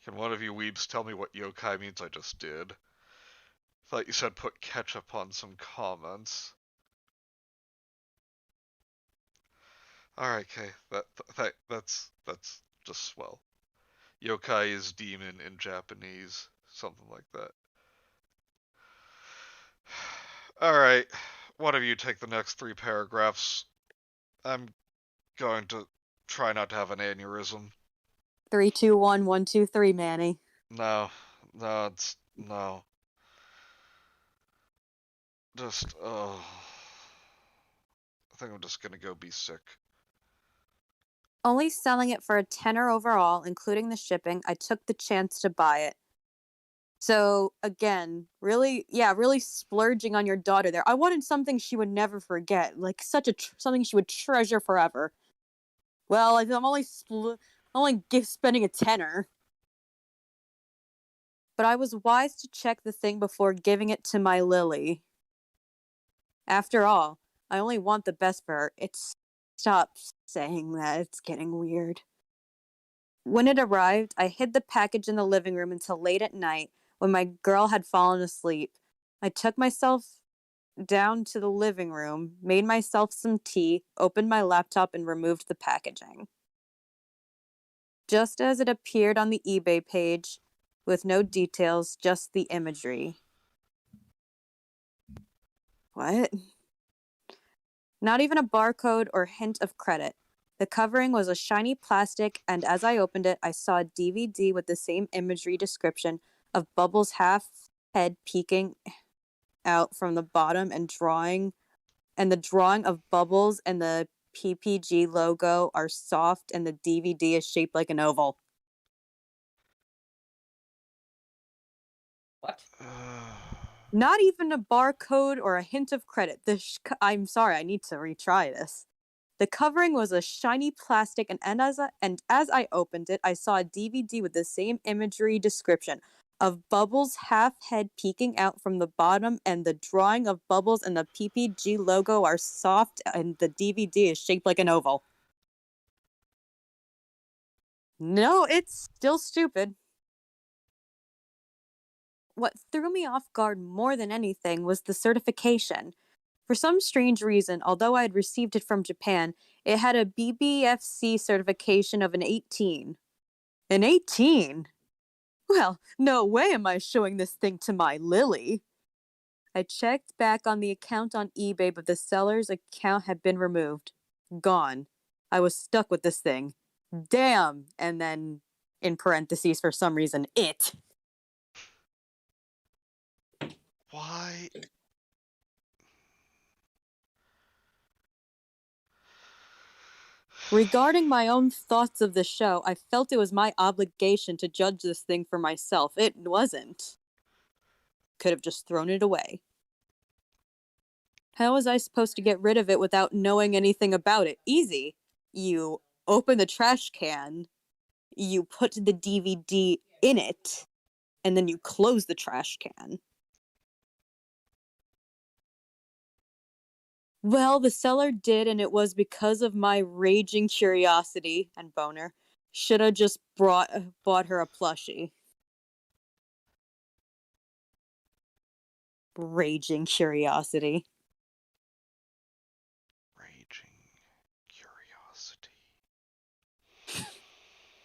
Can one of you weebs tell me what yokai means? I just did. Thought you said put ketchup on some comments. Alright, okay. That's just swell. Yokai is demon in Japanese. Something like that. Alright. One of you take the next 3 paragraphs. I'm going to try not to have an aneurysm. 3, 2, 1, 1, 2, 3, Manny. No, No, it's no. Just I think I'm just gonna go be sick. Only selling it for a tenner overall, including the shipping, I took the chance to buy it. So again, really splurging on your daughter there. I wanted something she would never forget, like something she would treasure forever. Well, I'm only spending a tenner. But I was wise to check the thing before giving it to my Lily. After all, I only want the best for her. Stop saying that. It's getting weird. When it arrived, I hid the package in the living room until late at night when my girl had fallen asleep. I took myself down to the living room, made myself some tea, opened my laptop, and removed the packaging. Just as it appeared on the eBay page, with no details, just the imagery. What? Not even a barcode or hint of credit. The covering was a shiny plastic, and as I opened it, I saw a DVD with the same imagery description of Bubbles' half head peeking out from the bottom and the drawing of Bubbles and the PPG logo are soft and the DVD is shaped like an oval. What? Not even a barcode or a hint of credit. I'm sorry, I need to retry this. The covering was a shiny plastic, and as I opened it, I saw a DVD with the same imagery description of Bubbles' half head peeking out from the bottom, and the drawing of Bubbles and the PPG logo are soft, and the DVD is shaped like an oval. No, it's still stupid. What threw me off guard more than anything was the certification. For some strange reason, although I had received it from Japan, it had a BBFC certification of an 18. An 18? Well, no way am I showing this thing to my Lily. I checked back on the account on eBay, but the seller's account had been removed. Gone. I was stuck with this thing. Damn! And then, in parentheses, for some reason, it. Why? Regarding my own thoughts of the show, I felt it was my obligation to judge this thing for myself. It wasn't. Could have just thrown it away. How was I supposed to get rid of it without knowing anything about it? Easy. You open the trash can, you put the DVD in it, and then you close the trash can. Well, the seller did, and it was because of my raging curiosity and boner. Should have just bought her a plushie. Raging curiosity. Raging curiosity.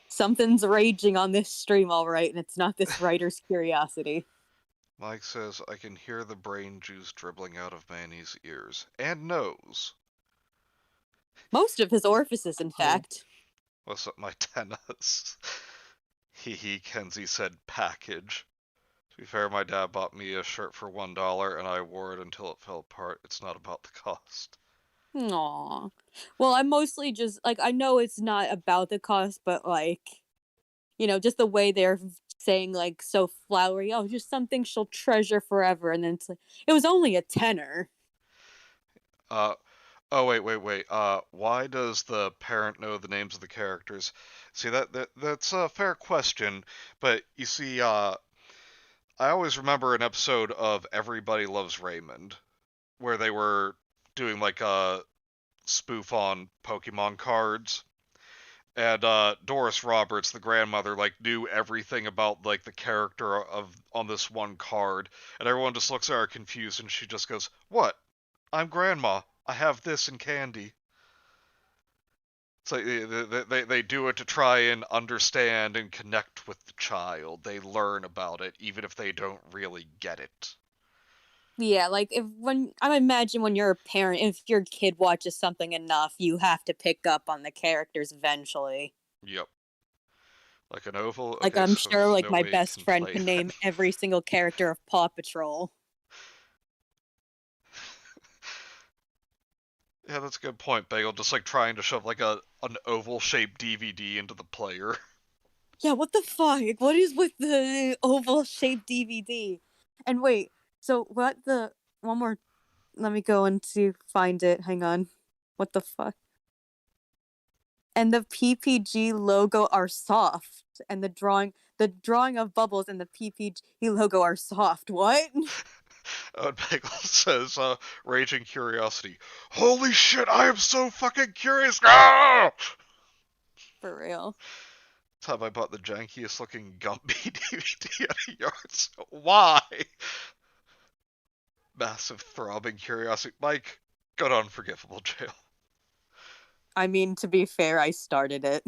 Something's raging on this stream, all right, and it's not this writer's curiosity. Mike says, I can hear the brain juice dribbling out of Manny's ears. And nose. Most of his orifices, in fact. What's up, my tennis? Hee, Kenzie said package. To be fair, my dad bought me a shirt for $1 and I wore it until it fell apart. It's not about the cost. Aww. Well, I'm mostly just, like, I know it's not about the cost, but, like, you know, just the way they're saying, like, so flowery, oh, just something she'll treasure forever, and then it's like, it was only a tenner. Oh, wait. Why does the parent know the names of the characters? See, that's a fair question, but you see, I always remember an episode of Everybody Loves Raymond, where they were doing, like, a spoof on Pokemon cards. And Doris Roberts, the grandmother, like knew everything about like the character of on this one card, and everyone just looks at her confused, and she just goes, "What? I'm grandma. I have this and candy." It's like they do it to try and understand and connect with the child. They learn about it, even if they don't really get it. Yeah, like I imagine when you're a parent, if your kid watches something enough, you have to pick up on the characters eventually. Yep. Like an oval? Like Okay, I'm so sure there's like no my way it best can friend play can that. name every single character of Paw Patrol. Yeah, that's a good point, Bagel. Just like trying to shove like an oval shaped DVD into the player. Yeah, what the fuck? What is with the oval shaped DVD? And wait, so what the one more? Let me go and see find it. Hang on. What the fuck? And the PPG logo are soft, and the drawing of bubbles and the PPG logo are soft. What? And Bagel says, raging curiosity. Holy shit, I am so fucking curious! Ah! For real. That's how I bought the jankiest looking Gumby DVD at a yard sale. Why? Massive throbbing curiosity. Mike, go to unforgivable jail. I mean, to be fair, I started it.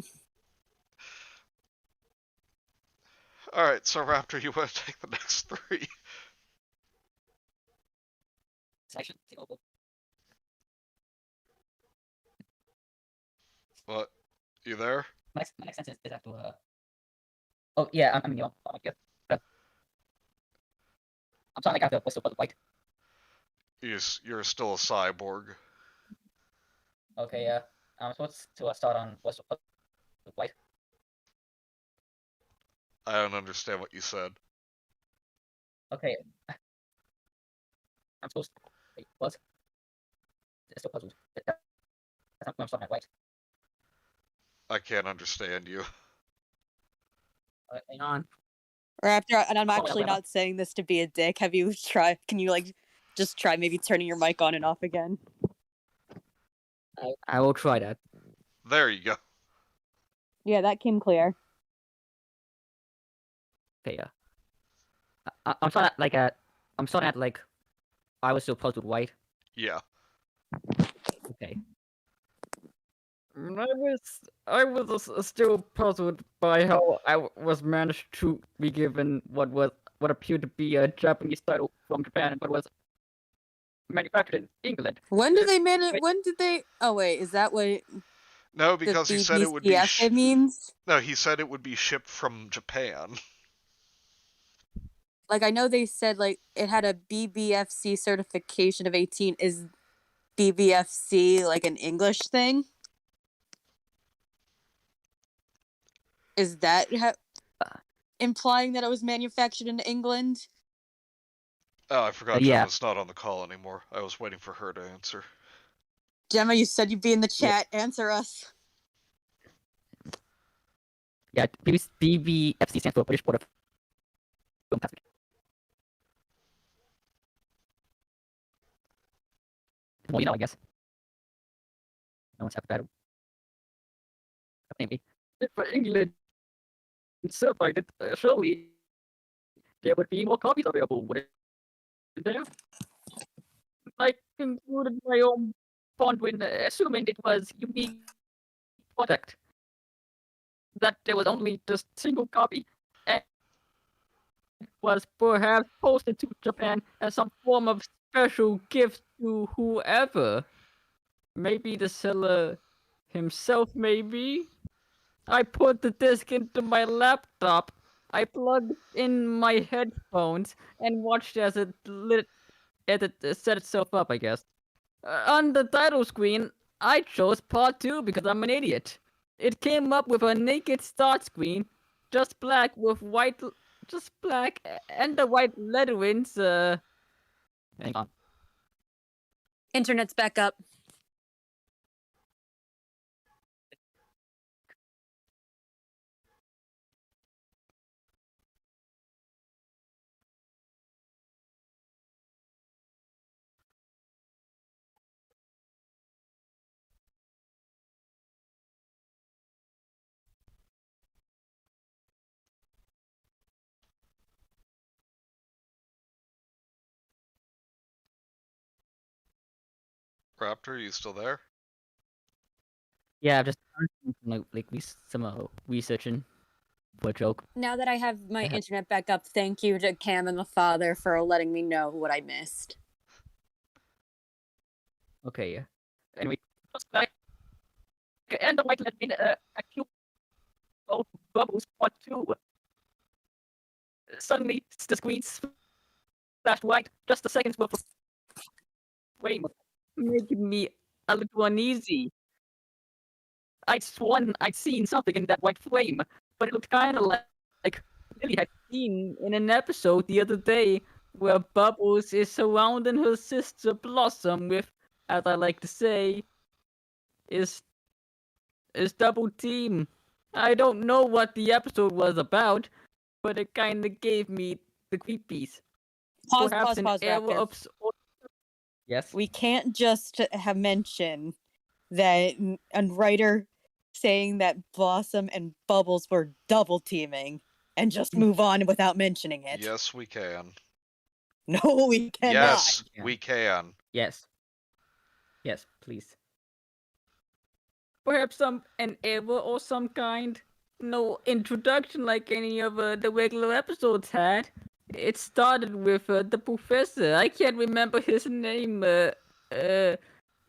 Alright, so Raptor, you want to take the next three? Section oval. What? You there? My next sentence is after. Oh yeah, I'm Neil. Oh, yeah. I'm sorry, I got the whistle for the white. You're still a cyborg. Okay, yeah. I'm supposed to start on whistle for the white. I don't understand what you said. Okay. I'm supposed to. Wait, what? It's still puzzled. That's not when I'm starting at white. I can't understand you. Hang on. Raptor, and I'm Oh, actually whatever. not saying this to be a dick. Have you tried? Can you like just try maybe turning your mic on and off again? I will try that. There you go. Yeah, that came clear. Okay, yeah. I'm starting at like I was still puzzled white. Yeah. Okay. I was still puzzled by how I was managed to be given what appeared to be a Japanese title from Japan, but was manufactured in England. When did they man it? When did they? Oh wait, is that what No, the because he said it would be. BBCF means? No, he said it would be shipped from Japan. Like I know they said like it had a BBFC certification of 18. Is BBFC like an English thing? Is that implying that it was manufactured in England? Oh, I forgot Yeah. Gemma's not on the call anymore. I was waiting for her to answer. Gemma, you said you'd be in the chat. Answer us. Yeah, BBFC stands for British Board of Film Classification. Well, you know, I guess. No one's happy about it. Maybe. If England certified it, surely there would be more copies available, wouldn't there? I concluded my own point when assuming it was unique product. That there was only just single copy and was perhaps posted to Japan as some form of special gift to whoever. Maybe the seller himself, maybe? I put the disc into my laptop. I plugged in my headphones and watched as it set itself up, I guess. On the title screen, I chose part 2 because I'm an idiot. It came up with a naked start screen, just black with white, just black and the white letterings. Hang on. Internet's back up. Raptor, you still there? Yeah, I'm just like researching for a joke. Now that I have my internet back up, thank you to Cam and the father for letting me know what I missed. Okay, yeah. Anyway, and the white lettering a cute Bubbles Part 2. Suddenly, the screen flashed white, just a second's worth of frame, making me a little uneasy. I'd sworn I'd seen something in that white flame, but it looked kind of like Lily had seen in an episode the other day where Bubbles is surrounding her sister Blossom with, as I like to say, is double team. I don't know what the episode was about, but it kind of gave me the creepies. Pause, Perhaps pause, an pause, error Raptor. of yes. We can't just have mentioned that a writer saying that Blossom and Bubbles were double teaming and just move on without mentioning it. Yes, we can. No, we cannot. Yes, we can. Yes. Yes, please. Perhaps an error or some kind. No introduction like any of the regular episodes had. It started with the professor. I can't remember his name.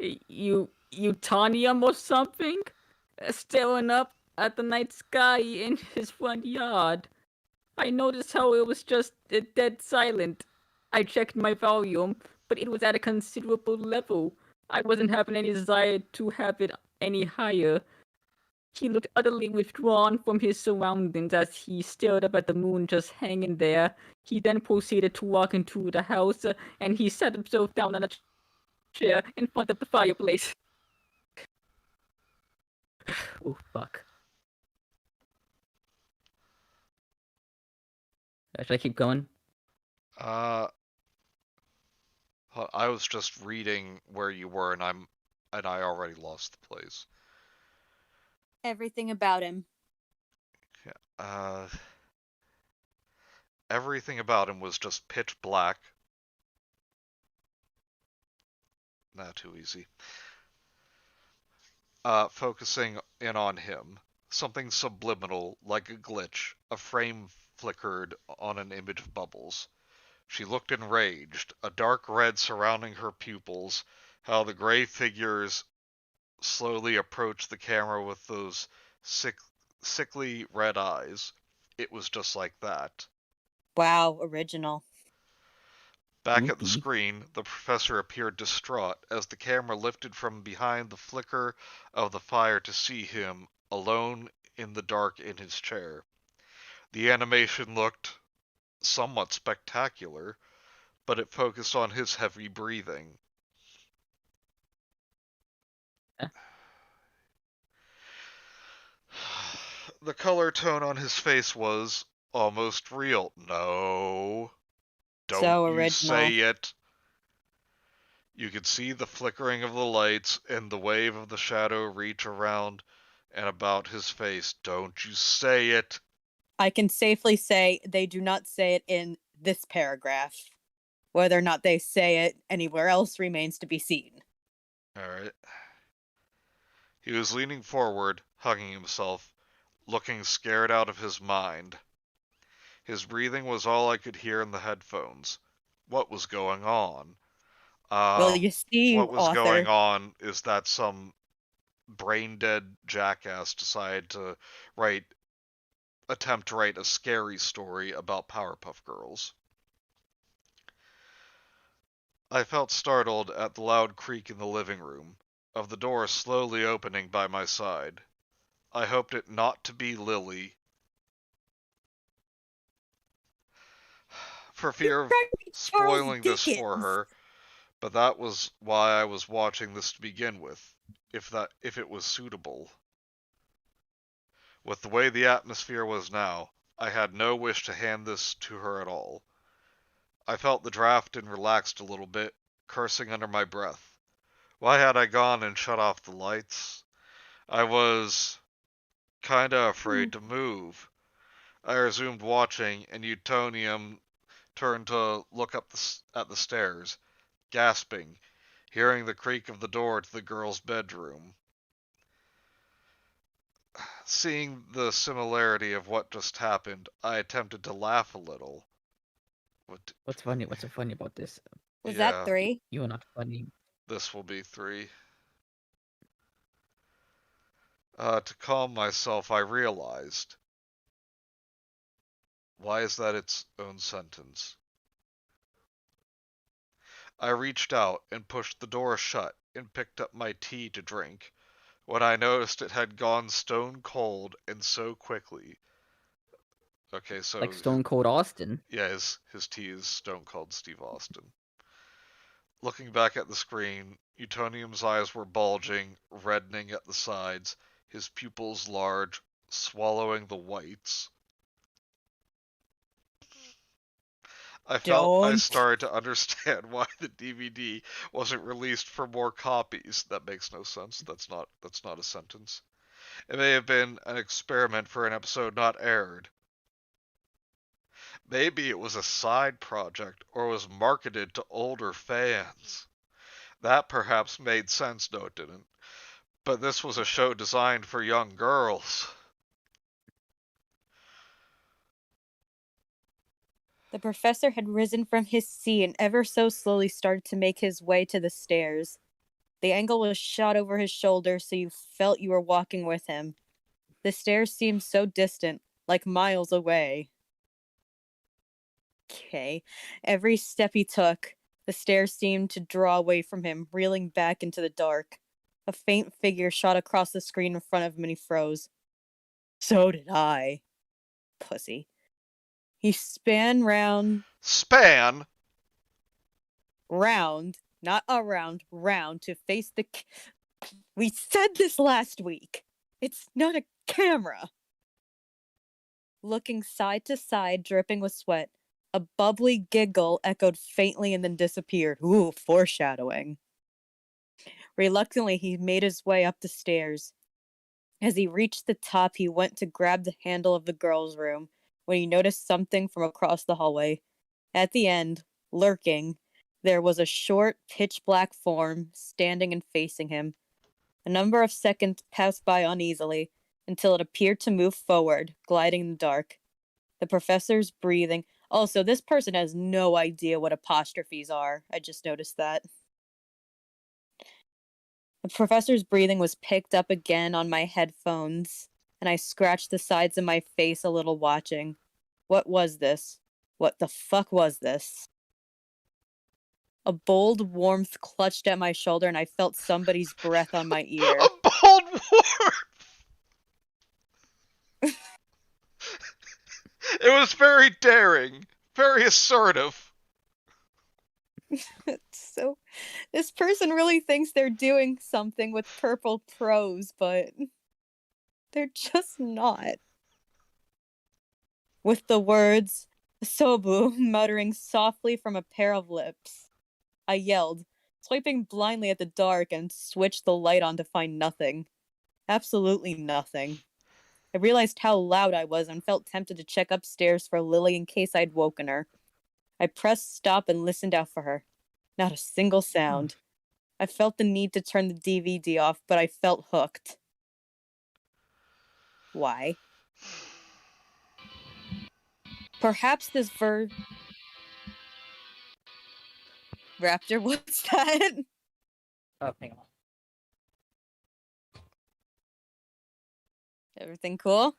Utanium or something, staring up at the night sky in his front yard. I noticed how it was just dead silent. I checked my volume, but it was at a considerable level. I wasn't having any desire to have it any higher. He looked utterly withdrawn from his surroundings as he stared up at the moon just hanging there. He then proceeded to walk into the house, and he sat himself down on a chair in front of the fireplace. Oh, fuck. Should I keep going? I was just reading where you were, and I already lost the place. Everything about him. Everything about him was just pitch black. Not too easy. Focusing in on him. Something subliminal, like a glitch. A frame flickered on an image of Bubbles. She looked enraged, a dark red surrounding her pupils, how the gray figures slowly approached the camera with those sickly red eyes. It was just like that. Wow, original. Back at the screen, the professor appeared distraught as the camera lifted from behind the flicker of the fire to see him, alone in the dark in his chair. The animation looked somewhat spectacular, but it focused on his heavy breathing. The color tone on his face was almost real. No. Don't So you original. say it. You could see the flickering of the lights and the wave of the shadow reach around and about his face. Don't you say it. I can safely say they do not say it in this paragraph. Whether or not they say it anywhere else remains to be seen. Alright. He was leaning forward, hugging himself, looking scared out of his mind. His breathing was all I could hear in the headphones. What was going on? Well, you see, what was author, going on is that some brain-dead jackass decided to attempt to write a scary story about Powerpuff Girls. I felt startled at the loud creak in the living room, of the door slowly opening by my side. I hoped it not to be Lily, for fear of spoiling this for her, but that was why I was watching this to begin with, if it was suitable. With the way the atmosphere was now, I had no wish to hand this to her at all. I felt the draft and relaxed a little bit, cursing under my breath. Why had I gone and shut off the lights? I was kinda afraid to move. I resumed watching, and Utonium turned to look up at the stairs, gasping, hearing the creak of the door to the girl's bedroom. Seeing the similarity of what just happened, I attempted to laugh a little. What's funny? What's so funny about this? Was that 3? You are not funny. This will be 3. To calm myself, I realized Why is that its own sentence? I reached out and pushed the door shut and picked up my tea to drink, when I noticed it had gone stone cold and so quickly. Okay, so Like Stone Cold Austin. yeah, his tea is Stone Cold Steve Austin. Looking back at the screen, Utonium's eyes were bulging, reddening at the sides, his pupils large, swallowing the whites. I felt I Don't. started to understand why the DVD wasn't released for more copies. That makes no sense. That's not a sentence. It may have been an experiment for an episode not aired. Maybe it was a side project or was marketed to older fans. That perhaps made sense, no it didn't. But this was a show designed for young girls. The professor had risen from his seat and ever so slowly started to make his way to the stairs. The angle was shot over his shoulder, so you felt you were walking with him. The stairs seemed so distant, like miles away. Okay. Every step he took, the stairs seemed to draw away from him, reeling back into the dark. A faint figure shot across the screen in front of him and he froze. So did I. Pussy. He span round, not around, round to face the... We said this last week. It's not a camera. Looking side to side, dripping with sweat, a bubbly giggle echoed faintly and then disappeared. Ooh, foreshadowing. Reluctantly, he made his way up the stairs. As he reached the top, he went to grab the handle of the girls' room when he noticed something from across the hallway. At the end, lurking, there was a short, pitch-black form standing and facing him. A number of seconds passed by uneasily until it appeared to move forward, gliding in the dark. The professor's breathing... Also, this person has no idea what apostrophes are. I just noticed that. The professor's breathing was picked up again on my headphones, and I scratched the sides of my face a little watching. What was this? What the fuck was this? A bold warmth clutched at my shoulder, and I felt somebody's breath on my ear. A bold warmth! It was very daring, very assertive. So, this person really thinks they're doing something with purple prose, but they're just not. With the words, Sobu, muttering softly from a pair of lips, I yelled, swiping blindly at the dark and switched the light on to find nothing. Absolutely nothing. I realized how loud I was and felt tempted to check upstairs for Lily in case I'd woken her. I pressed stop and listened out for her. Not a single sound. I felt the need to turn the DVD off, but I felt hooked. Why? Perhaps this Raptor, what's that? Oh, hang on. Everything cool?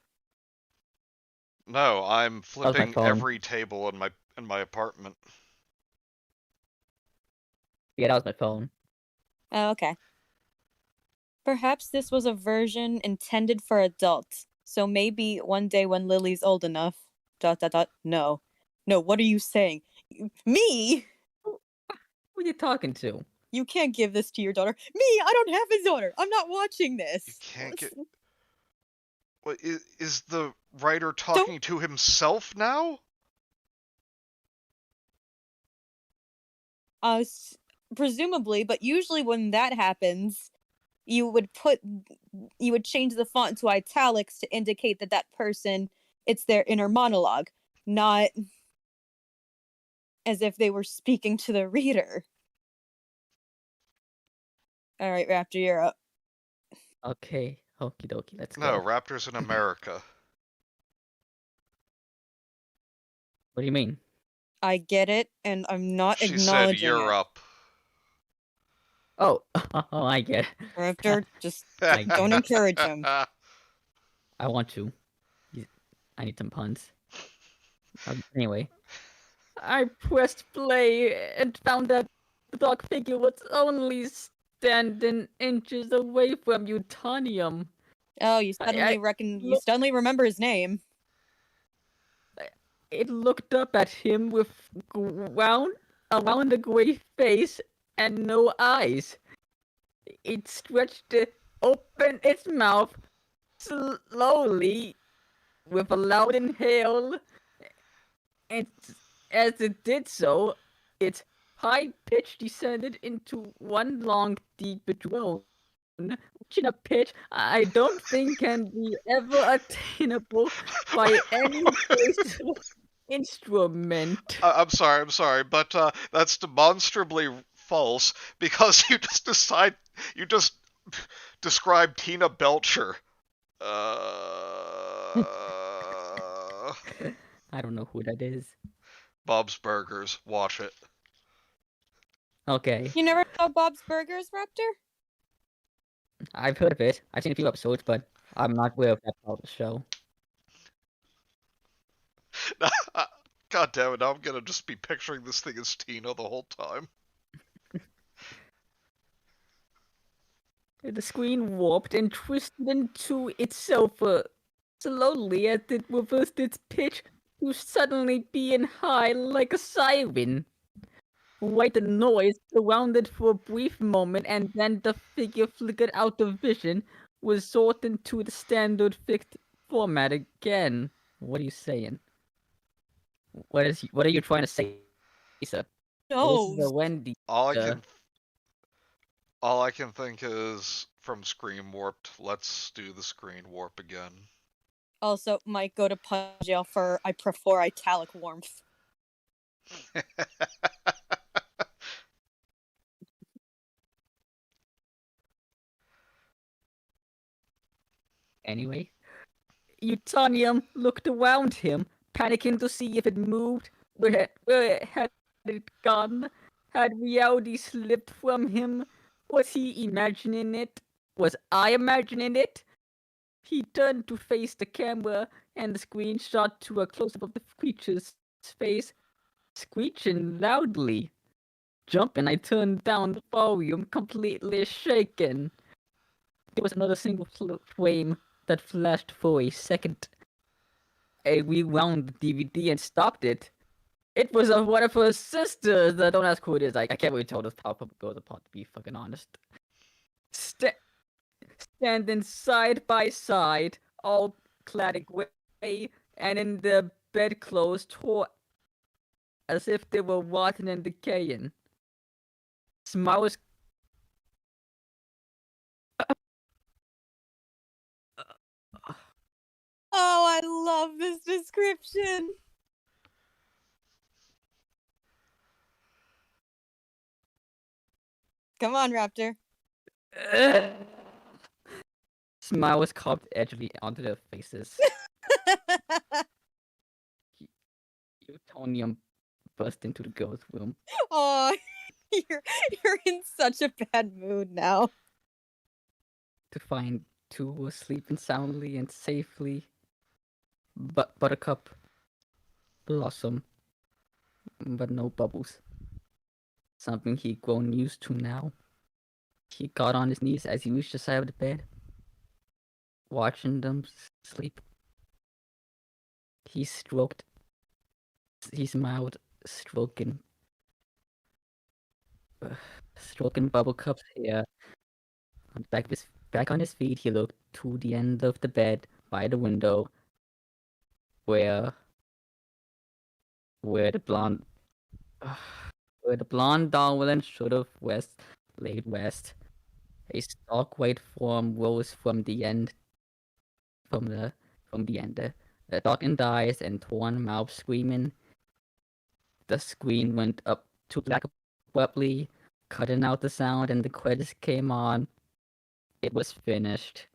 No, I'm flipping phone. every table in my apartment. Yeah, that was my phone. Oh, okay. Perhaps this was a version intended for adults. So maybe one day when Lily's old enough... ... No. No, what are you saying? Me? Who are you talking to? You can't give this to your daughter. Me? I don't have a daughter. I'm not watching this. You can't get... What, is the writer talking to himself now? Presumably, but usually when that happens, you would change the font to italics to indicate that person, it's their inner monologue, not as if they were speaking to the reader. All right, Raptor, you're up. Okay, okie dokie, let's No, go. Raptor's in America. What do you mean? I get it, and I'm not She acknowledging said you're it. up. Oh, oh, I get it. Raptor, just don't encourage him. I want to. I need some puns. Anyway, I pressed play and found that the dark figure was only standing inches away from Utonium. Oh, you suddenly you suddenly remember his name. It looked up at him with around a gray face and no eyes. It stretched open its mouth slowly with a loud inhale, and as it did so, its high pitch descended into one long, deep drone, reaching a pitch I don't think can be ever attainable by any musical instrument. I'm sorry, but that's demonstrably false because you just described Tina Belcher. I don't know who that is. Bob's Burgers. Watch it. Okay. You never saw Bob's Burgers, Raptor? I've heard of it. I've seen a few episodes, but I'm not aware of that part of the show. God damn it, now I'm gonna just be picturing this thing as Tina the whole time. The screen warped and twisted into itself slowly as it reversed its pitch to suddenly being high like a siren. White noise surrounded for a brief moment, and then the figure flickered out of vision, resorting to the standard fixed format again. What are you saying? What are you trying to say, sir? No. This is a Wendy. All I can think is from Screen Warped. Let's do the Screen Warp again. Also, might go to punch jail for I prefer italic warmth. Anyway, Utonium looked around him, panicking to see if it moved. Where had it gone? Had reality slipped from him? Was he imagining it? Was I imagining it? He turned to face the camera, and the screen shot to a close-up of the creature's face, screeching loudly. Jumping, I turned down the volume, completely shaken. There was another single frame that flashed for a second. I rewound the DVD and stopped it. It was of one of her sisters. Don't ask who it is. I can't really tell this Powerpuff Girl apart, to be fucking honest. Standing side by side, all clad in gray, and in the bedclothes tore as if they were rotten and decaying. Smiles. Oh, I love this description. Come on, Raptor. Smile was carved edgily onto their faces. Utonium burst into the girl's room. Oh, you're in such a bad mood now. To find two were sleeping soundly and safely. But Buttercup, Blossom, but no Bubbles. Something he'd grown used to now. He got on his knees as he reached the side of the bed, watching them sleep. He smiled, stroking Bubblecup's hair. Back on his feet, he looked to the end of the bed by the window, where the blonde Darwin should have laid west. A stark white form rose from the end, the darkened eyes and torn mouth screaming. The screen went up to black abruptly, cutting out the sound, and the credits came on. It was finished.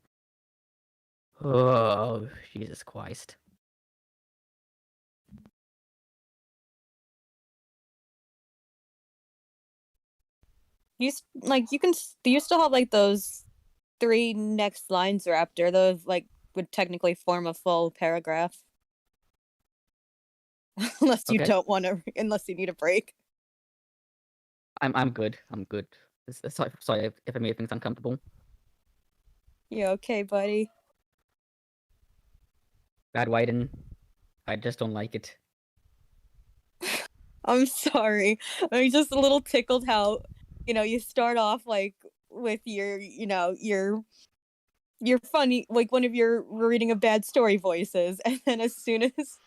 Oh, Jesus Christ. You still have like those 3 next lines, Raptor. Those like would technically form a full paragraph. unless you Okay. don't want to, unless you need a break. I'm good. I'm good. Sorry if I made things uncomfortable. You okay, buddy? Bad Whiten. I just don't like it. I'm sorry. I'm just a little tickled how, you start off like with your funny, like one of your reading a bad story voices, and then as soon as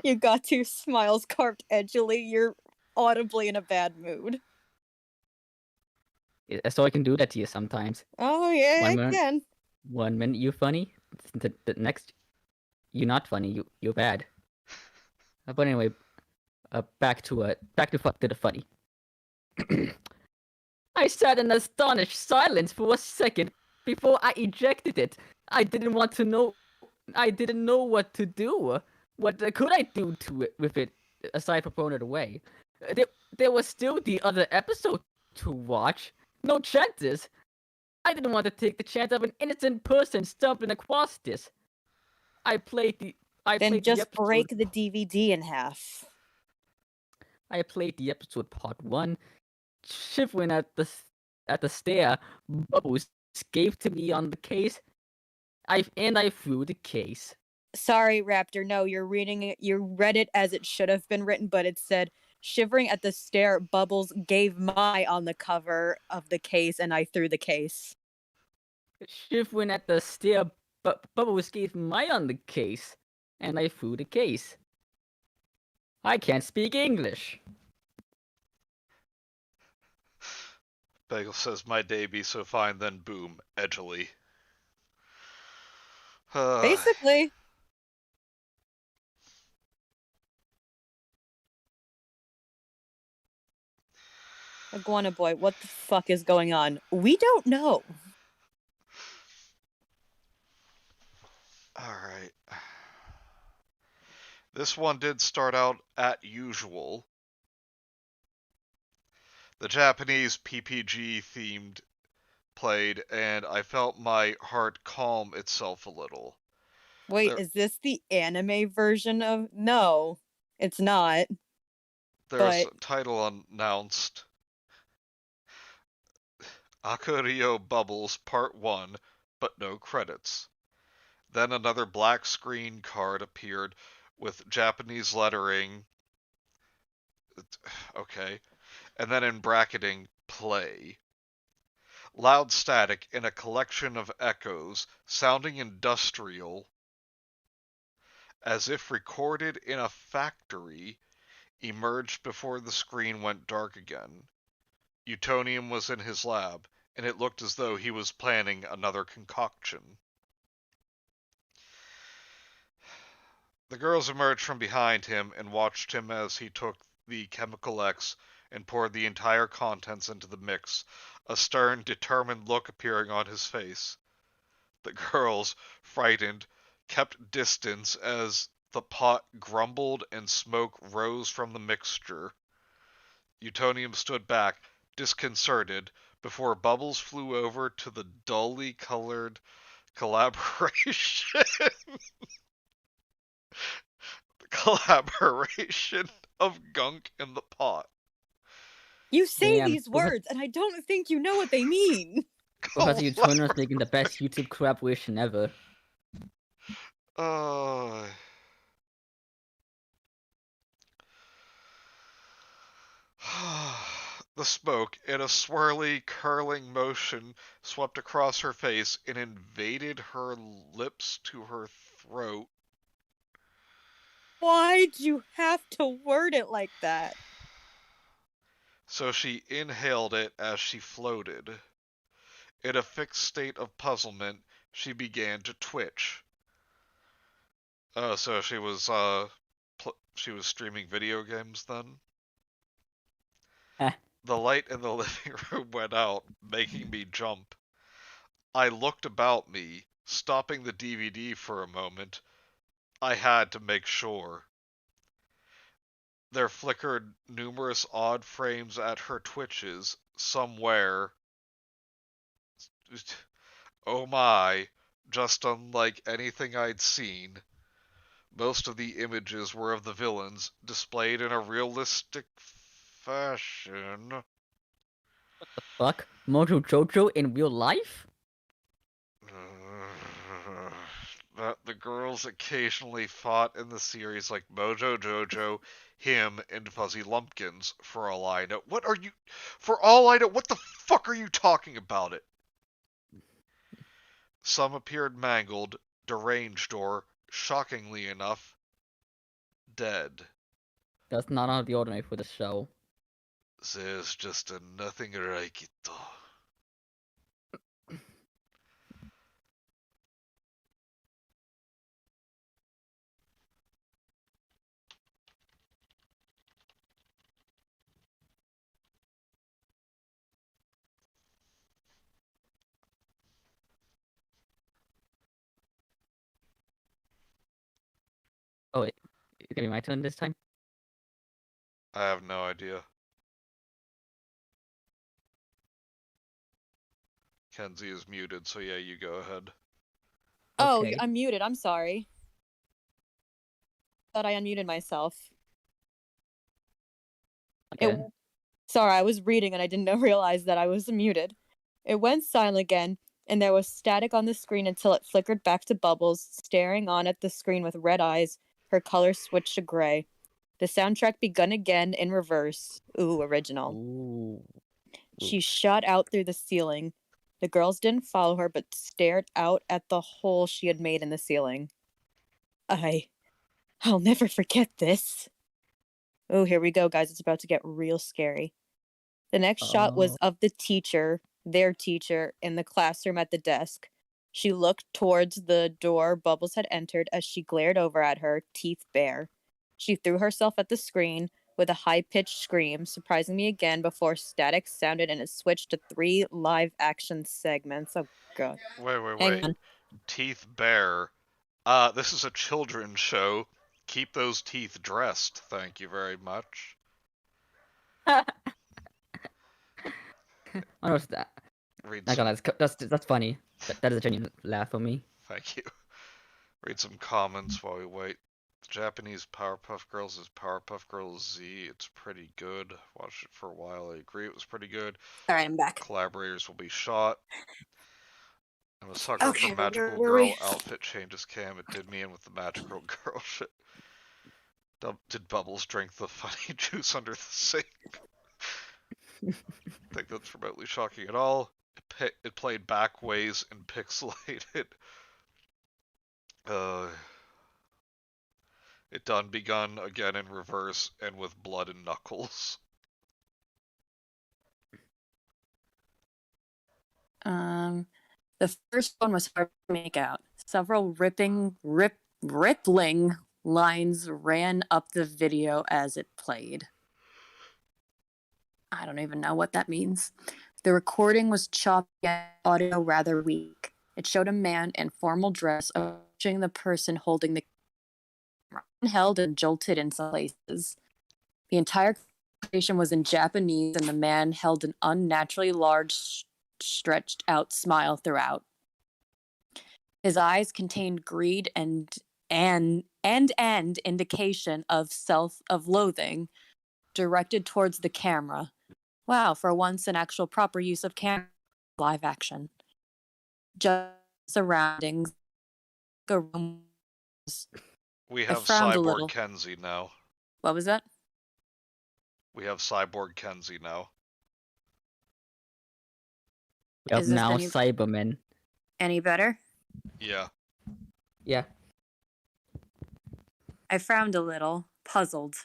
you got to smiles carved edgily, you're audibly in a bad mood. So I can do that to you sometimes. Oh yeah, One I minute, can. 1 minute you funny, the next you're not funny. You're bad. But anyway, back to the funny. I sat in astonished silence for a second before I ejected it. I didn't want to know. I didn't know what to do. What could I do to it with it aside from throwing it away? There was still the other episode to watch. No chances. I didn't want to take the chance of an innocent person stumbling across this. I played the. I Then played the just episode. break the DVD in half. I played the episode part 1, shivering at the stare Bubbles gave to me on the case. I threw the case. Sorry, Raptor. No, you're reading it. You read it as it should have been written, but it said, "Shivering at the stare, Bubbles gave my on the cover of the case, and I threw the case." Shivering at the stare, Bubbles gave my on the case, and I threw the case. I can't speak English. Bagel says, my day be so fine, then boom, edgily. Basically. Iguana Boy, what the fuck is going on? We don't know. Alright. This one did start out at usual. The Japanese PPG themed played, and I felt my heart calm itself a little. Wait, is this the anime version of... No, it's not. There's a title announced. Akuryo Bubbles Part 1, but no credits. Then another black screen card appeared with Japanese lettering. Okay. And then in bracketing, play. Loud static in a collection of echoes, sounding industrial, as if recorded in a factory, emerged before the screen went dark again. Utonium was in his lab, and it looked as though he was planning another concoction. The girls emerged from behind him and watched him as he took the Chemical X and poured the entire contents into the mix, a stern, determined look appearing on his face. The girls, frightened, kept distance as the pot grumbled and smoke rose from the mixture. Utonium stood back, disconcerted, before Bubbles flew over to the dully colored collaboration of gunk in the pot. You say Damn. these words, and I don't think you know what they mean. Professor Utonium's making the best YouTube collaboration ever. The smoke, in a swirly, curling motion, swept across her face and invaded her lips to her throat. Why'd you have to word it like that? So she inhaled it as she floated. In a fixed state of puzzlement, she began to twitch. So she was streaming video games then? The light in the living room went out, making me jump. I looked about me, stopping the DVD for a moment. I had to make sure. There flickered numerous odd frames at her twitches, somewhere. Oh my, just unlike anything I'd seen. Most of the images were of the villains, displayed in a realistic fashion. What the fuck? Mojo Jojo in real life? That the girls occasionally fought in the series like Mojo Jojo, him, and Fuzzy Lumpkins, for all I know. What are you... For all I know, what the fuck are you talking about it? Some appeared mangled, deranged, or, shockingly enough, dead. That's not out of the ordinary for the show. There's just nothing like it. Oh, wait. It's gonna be my turn this time? I have no idea. Kenzie is muted, so yeah, you go ahead. Oh, Okay. I'm muted. I'm sorry. Thought I unmuted myself. Okay. Sorry, I was reading and I didn't realize that I was muted. It went silent again, and there was static on the screen until it flickered back to Bubbles, staring on at the screen with red eyes. Her color switched to gray. The soundtrack begun again in reverse. Ooh, original. Ooh. She shot out through the ceiling. The girls didn't follow her, but stared out at the hole she had made in the ceiling. I'll never forget this. Oh, here we go, guys. It's about to get real scary. The next shot was of the teacher, their teacher, in the classroom at the desk. She looked towards the door Bubbles had entered as she glared over at her, teeth bare. She threw herself at the screen with a high-pitched scream, surprising me again before static sounded and it switched to 3 live-action segments. Oh, God. Wait. Hang on. Teeth bare. This is a children's show. Keep those teeth dressed, thank you very much. What was that? That's funny. That is a genuine laugh for me. Thank you. Read some comments while we wait. The Japanese Powerpuff Girls is Powerpuff Girls Z. It's pretty good. Watched it for a while. I agree it was pretty good. All right, I'm back. Collaborators will be shot. I'm a sucker Okay, for Magical where Girl we? outfit changes cam. It did me in with the Magical Girl shit. Did Bubbles drink the funny juice under the sink? Think that's remotely shocking at all. It played back ways and pixelated. It done begun again in reverse and with blood and knuckles. The first one was hard to make out. Several rippling lines ran up the video as it played. I don't even know what that means. The recording was choppy and audio rather weak. It showed a man in formal dress approaching the person holding the camera, held and jolted in some places. The entire conversation was in Japanese, and the man held an unnaturally large, stretched out smile throughout. His eyes contained greed and indication of loathing directed towards the camera. Wow, for once an actual proper use of camera live action. Just surroundings. We have frowned a little. Cyborg Kenzie now. What was that? We have Cyborg Kenzie now. We have now Cybermen. Any better? Yeah. Yeah. I frowned a little, puzzled.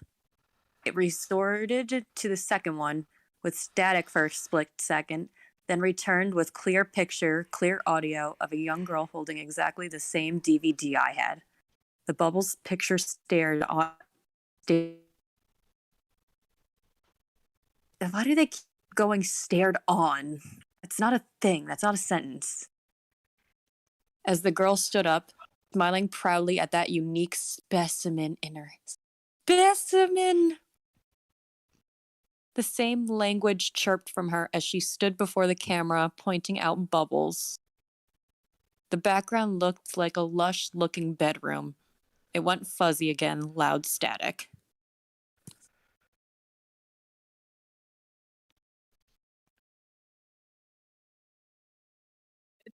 It resorted to the second one, with static for a split second, then returned with clear picture, clear audio of a young girl holding exactly the same DVD I had. The Bubbles picture stared on. Why do they keep going stared on? It's not a thing. That's not a sentence. As the girl stood up, smiling proudly at that unique specimen in her. Specimen! The same language chirped from her as she stood before the camera, pointing out Bubbles. The background looked like a lush-looking bedroom. It went fuzzy again, loud static.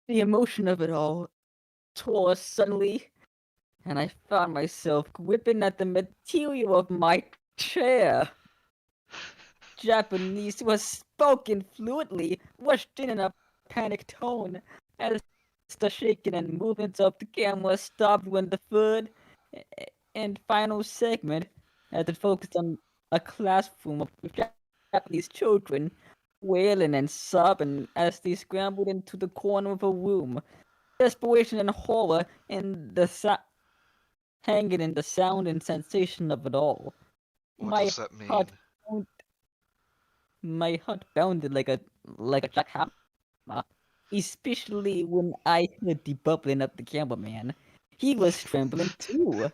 The emotion of it all tore suddenly, and I found myself gripping at the material of my chair. Japanese was spoken fluently, rushed in a panicked tone, as the shaking and movements of the camera stopped when the third and final segment, as it focused on a classroom of Japanese children, wailing and sobbing as they scrambled into the corner of a room. Desperation and horror and the hanging in the sound and sensation of it all. What My does that mean? heart my heart bounded like a jackhammer, especially when I heard the bubbling of the cameraman. He was trembling too.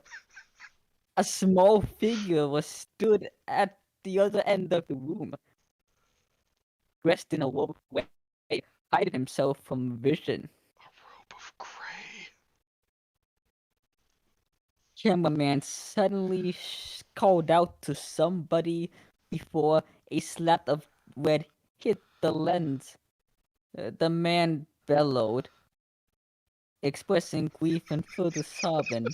A small figure was stood at the other end of the room, dressed in a robe of gray, hiding himself from vision. A robe of gray. Cameraman suddenly called out to somebody before a slat of red hit the lens. The man bellowed, expressing grief and further sobbing.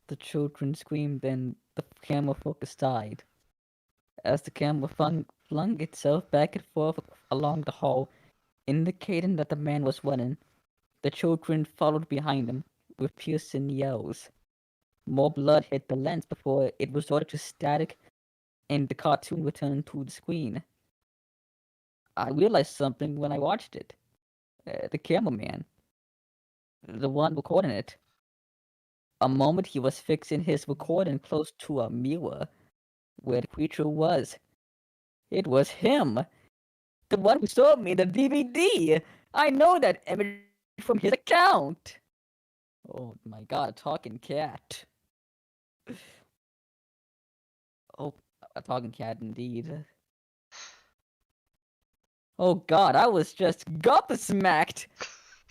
The children screamed and the camera focus died. As the camera flung itself back and forth along the hall, indicating that the man was running, the children followed behind him with piercing yells. More blood hit the lens before it resorted to static and the cartoon returned to the screen. I realized something when I watched it. The cameraman, the one recording it. A moment he was fixing his recording close to a mirror where the creature was. It was him! The one who showed me the DVD! I know that image from his account! Oh my god, talking cat. Oh, a talking cat indeed. Oh god, I was just gobsmacked!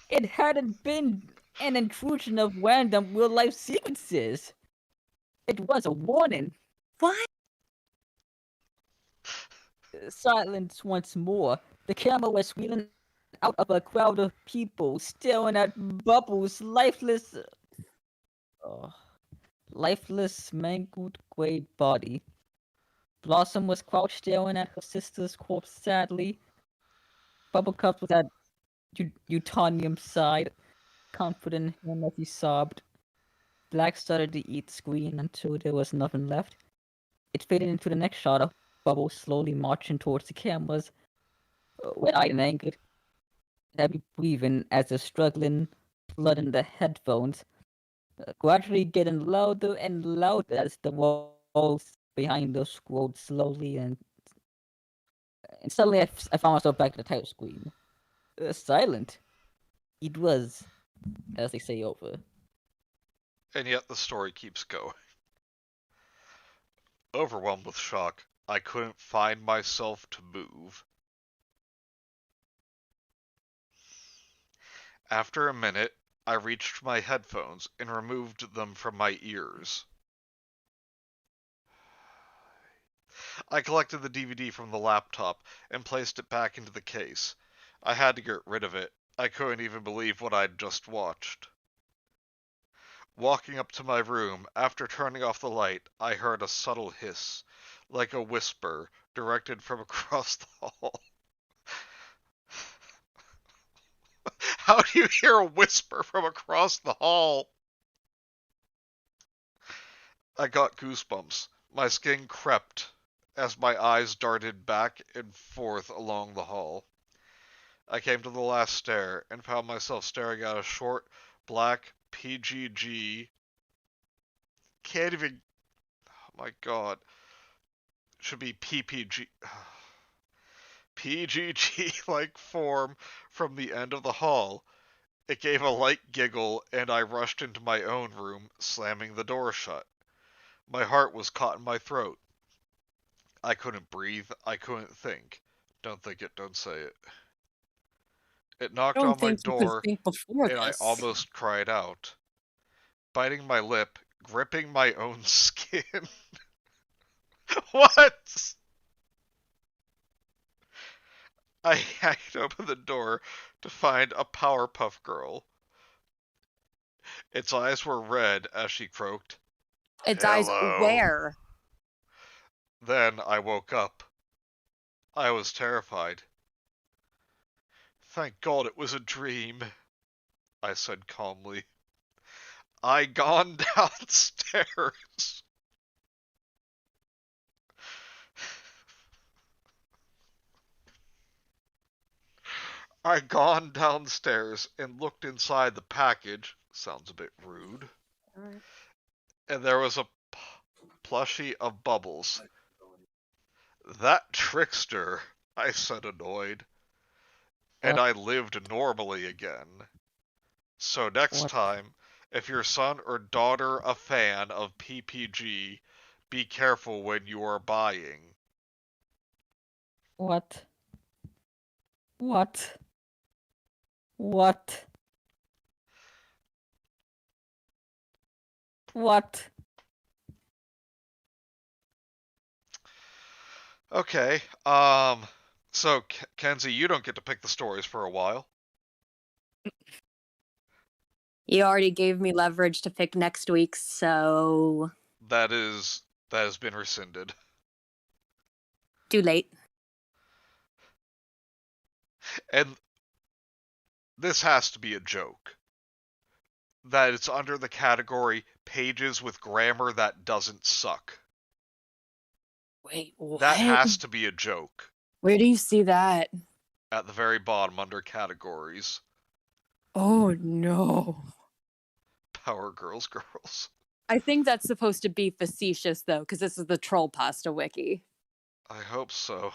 It hadn't been an intrusion of random real-life sequences! It was a warning! What? Silence once more. The camera was wheeling out of a crowd of people, staring at Bubbles' lifeless, mangled gray body. Blossom was crouched staring at her sister's corpse sadly. Bubblecup was at Utonium's side, comforting him as he sobbed. Black started to eat the screen until there was nothing left. It faded into the next shot of Bubbles slowly marching towards the cameras, wide-eyed and angered, heavy breathing as the struggling blood in the headphones, gradually getting louder and louder as the walls behind us scrolled slowly, and suddenly I found myself back at the title screen. Silent. It was, as they say, over. And yet the story keeps going. Overwhelmed with shock, I couldn't find myself to move. After a minute, I reached for my headphones and removed them from my ears. I collected the DVD from the laptop and placed it back into the case. I had to get rid of it. I couldn't even believe what I'd just watched. Walking up to my room, after turning off the light, I heard a subtle hiss, like a whisper, directed from across the hall. How do you hear a whisper from across the hall? I got goosebumps. My skin crept as my eyes darted back and forth along the hall. I came to the last stair and found myself staring at a short, black PGG. Can't even. Oh my god. Should be PPG. PGG like form from the end of the hall. It gave a light giggle, and I rushed into my own room, slamming the door shut. My heart was caught in my throat. I couldn't breathe. I couldn't think. Don't think it, don't say it. It I knocked don't on my think you could door, think before and I this. almost cried out. biting my lip, gripping my own skin. What? I hacked open the door to find a Powerpuff Girl. Its eyes were red as she croaked, Its eyes "Hello." where? Then I woke up. I was terrified. Thank God it was a dream, I said calmly. I gone downstairs. I gone downstairs and looked inside the package. Sounds a bit rude. And there was a plushie of Bubbles. That trickster, I said annoyed. And I lived normally again. So next time, if your son or daughter a fan of PPG, be careful when you are buying. What? What? What? What? Okay, so Kenzie, you don't get to pick the stories for a while. You already gave me leverage to pick next week, so That has been rescinded. too late. And this has to be a joke. That it's under the category pages with grammar that doesn't suck. Wait, what? That has to be a joke. Where do you see that? At the very bottom under categories. Oh no. Power Girls. I think that's supposed to be facetious though, because this is the Troll Pasta wiki. I hope so.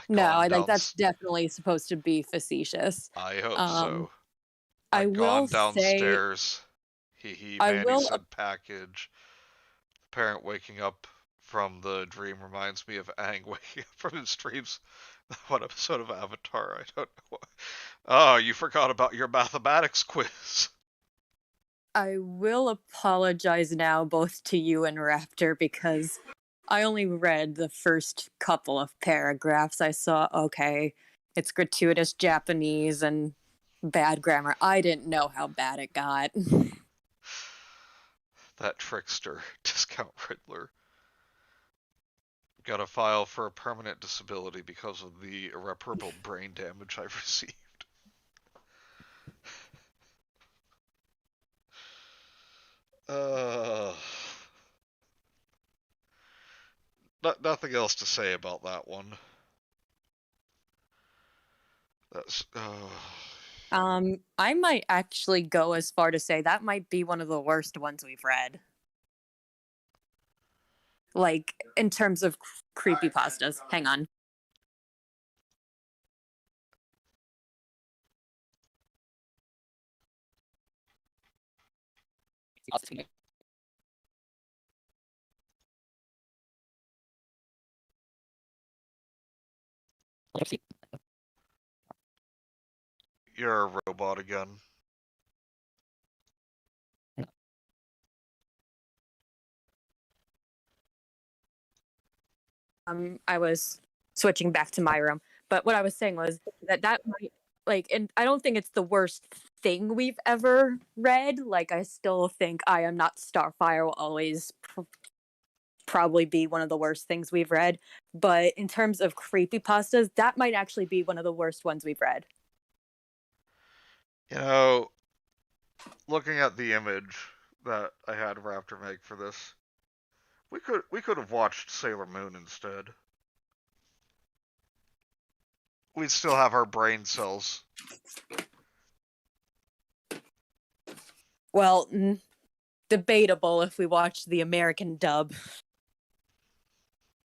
That's definitely supposed to be facetious. I hope so. I I've will gone downstairs. Manny said package. The parent waking up from the dream reminds me of Aang waking up from his dreams. What episode of Avatar? I don't know. Oh, you forgot about your mathematics quiz. I will apologize now both to you and Raptor because I only read the first couple of paragraphs. I saw, okay, it's gratuitous Japanese and bad grammar. I didn't know how bad it got. That trickster, Discount Riddler. Got a file for a permanent disability because of the irreparable brain damage I've received. Nothing else to say about that one. That's. I might actually go as far to say that might be one of the worst ones we've read. Like, in terms of creepypastas. Hang on. You're a robot again. I was switching back to my room, but what I was saying was that might, like, and I don't think it's the worst thing we've ever read. Like, I still think I Am Not Starfire will always probably be one of the worst things we've read. But in terms of creepypastas, that might actually be one of the worst ones we've read. You know, looking at the image that I had Raptor make for this, we could have watched Sailor Moon instead. We'd still have our brain cells. Well, debatable if we watch the American dub.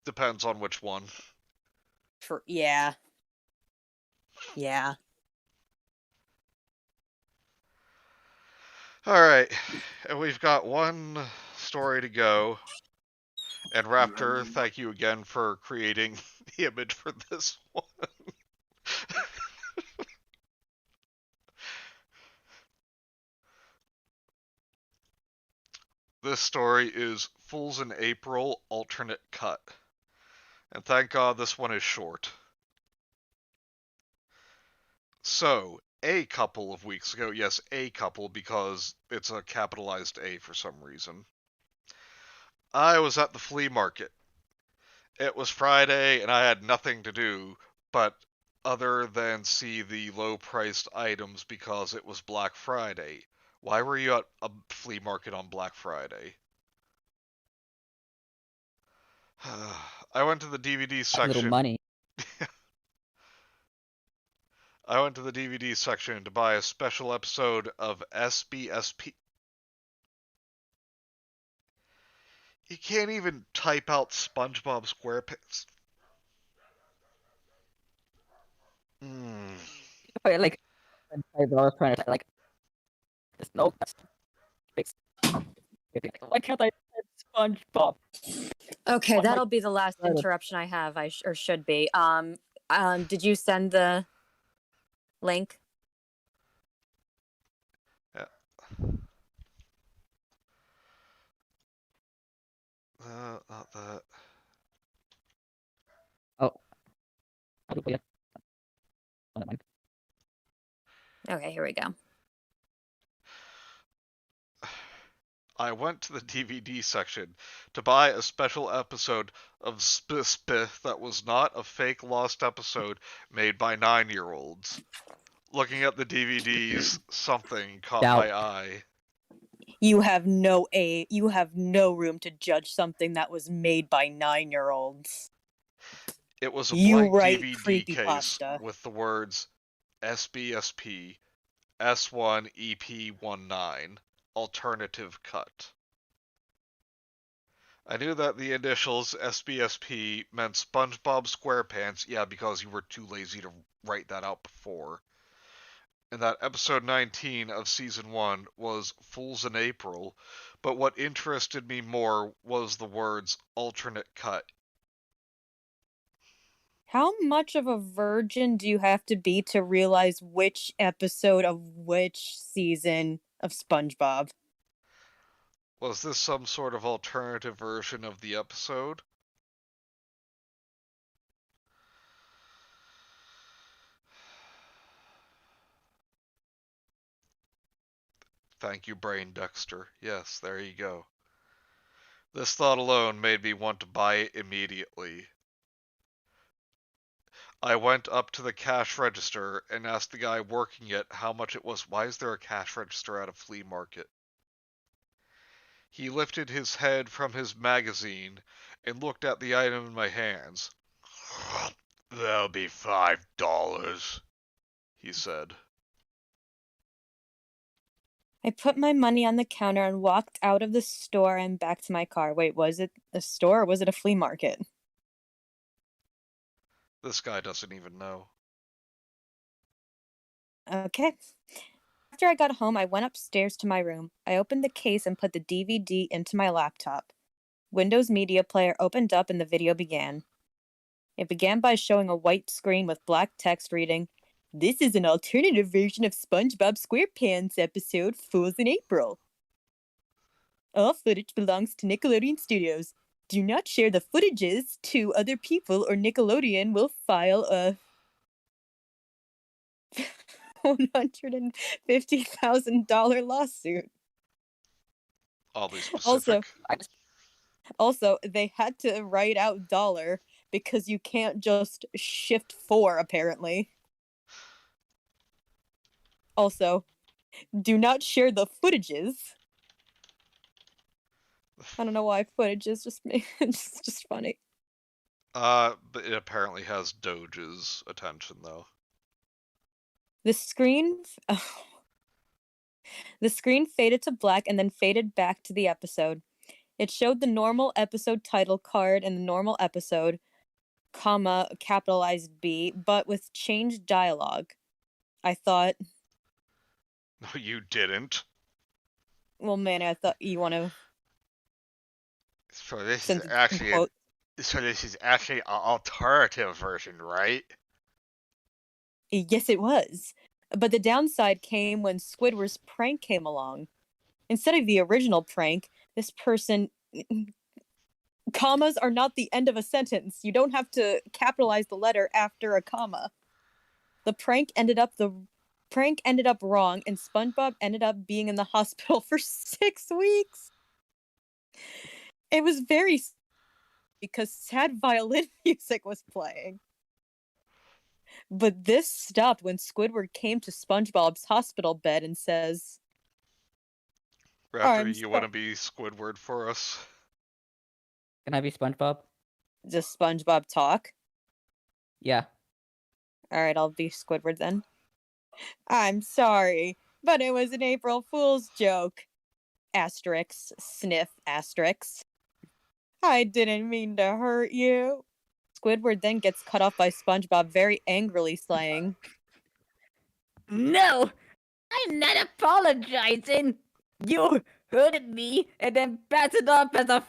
Depends on which one. Yeah. Alright, and we've got one story to go. And Raptor, thank you again for creating the image for this one. This story is Fools in April alternate cut. And thank God this one is short. So, a couple of weeks ago, yes, a couple because it's a capitalized A for some reason, I was at the flea market. It was Friday and I had nothing to do but other than see the low-priced items because it was Black Friday. Why were you at a flea market on Black Friday? I went to the DVD A little section. money. I went to the DVD section to buy a special episode of SBSP. You can't even type out SpongeBob SquarePants. Wait, like, I was trying to like, no, that's fix. Why can't I type SpongeBob? Okay, What am I- that'll be the last Right. interruption I have. Or should be. Did you send the link? Yeah. Not that. Oh. How do we? Oh, never mind. Okay, here we go. I went to the DVD section to buy a special episode of SBSP that was not a fake lost episode made by 9-year-olds. Looking at the DVDs, something caught Doubt. my eye. You have no room to judge something that was made by 9-year-olds. It was a You blank write DVD case Creepypasta. with the words SBSP S1 EP19 Alternative Cut. I knew that the initials SBSP meant SpongeBob SquarePants, yeah, because you were too lazy to write that out before. And that episode 19 of season 1 was Fools in April, but what interested me more was the words alternate cut. How much of a virgin do you have to be to realize which episode of which season of SpongeBob? Was this some sort of alternative version of the episode? Thank you, Brain Dexter. Yes, there you go. This thought alone made me want to buy it immediately. I went up to the cash register and asked the guy working it how much it was. Why is there a cash register at a flea market? He lifted his head from his magazine and looked at the item in my hands. That'll be $5, he said. I put my money on the counter and walked out of the store and back to my car. Wait, was it a store or was it a flea market? This guy doesn't even know. Okay. After I got home, I went upstairs to my room. I opened the case and put the DVD into my laptop. Windows Media Player opened up and the video began. It began by showing a white screen with black text reading, "This is an alternative version of SpongeBob SquarePants episode Fools in April. All footage belongs to Nickelodeon Studios. Do not share the footages to other people or Nickelodeon will file a $150,000 lawsuit." Oddly specific. Also, they had to write out dollar because you can't just shift 4, apparently. Also, do not share the footages. I don't know why footage is just me. It's just funny. But it apparently has Doge's attention, though. The screen faded to black and then faded back to the episode. It showed the normal episode title card and the normal episode, comma, capitalized B, but with changed dialogue. I thought, No, you didn't. well, man, I thought you want to. So this Since is it's actually quote- an alternative version, right? Yes, it was. But the downside came when Squidward's prank came along. Instead of the original prank, this person. Commas are not the end of a sentence. You don't have to capitalize the letter after a comma. The prank ended up wrong, and SpongeBob ended up being in the hospital for 6 weeks. It was very because sad violin music was playing. But this stopped when Squidward came to SpongeBob's hospital bed and says, Raptor, you want to be Squidward for us? Can I be SpongeBob? Does SpongeBob talk? Yeah. Alright, I'll be Squidward then. I'm sorry, but it was an April Fool's joke. Asterix, sniff, asterix. I didn't mean to hurt you. Squidward then gets cut off by SpongeBob very angrily, saying, No! I'm not apologizing! You hurted me and then passed it off as a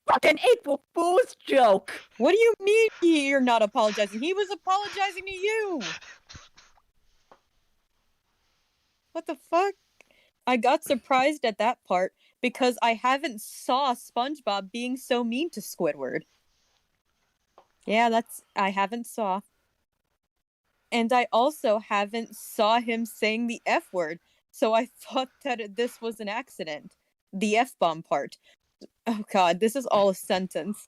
fucking April Fool's joke! What do you mean you're not apologizing? He was apologizing to you! What the fuck? I got surprised at that part because I haven't saw SpongeBob being so mean to Squidward. Yeah, I haven't saw. And I also haven't saw him saying the F word, so I thought that this was an accident. The F-bomb part. Oh god, this is all a sentence.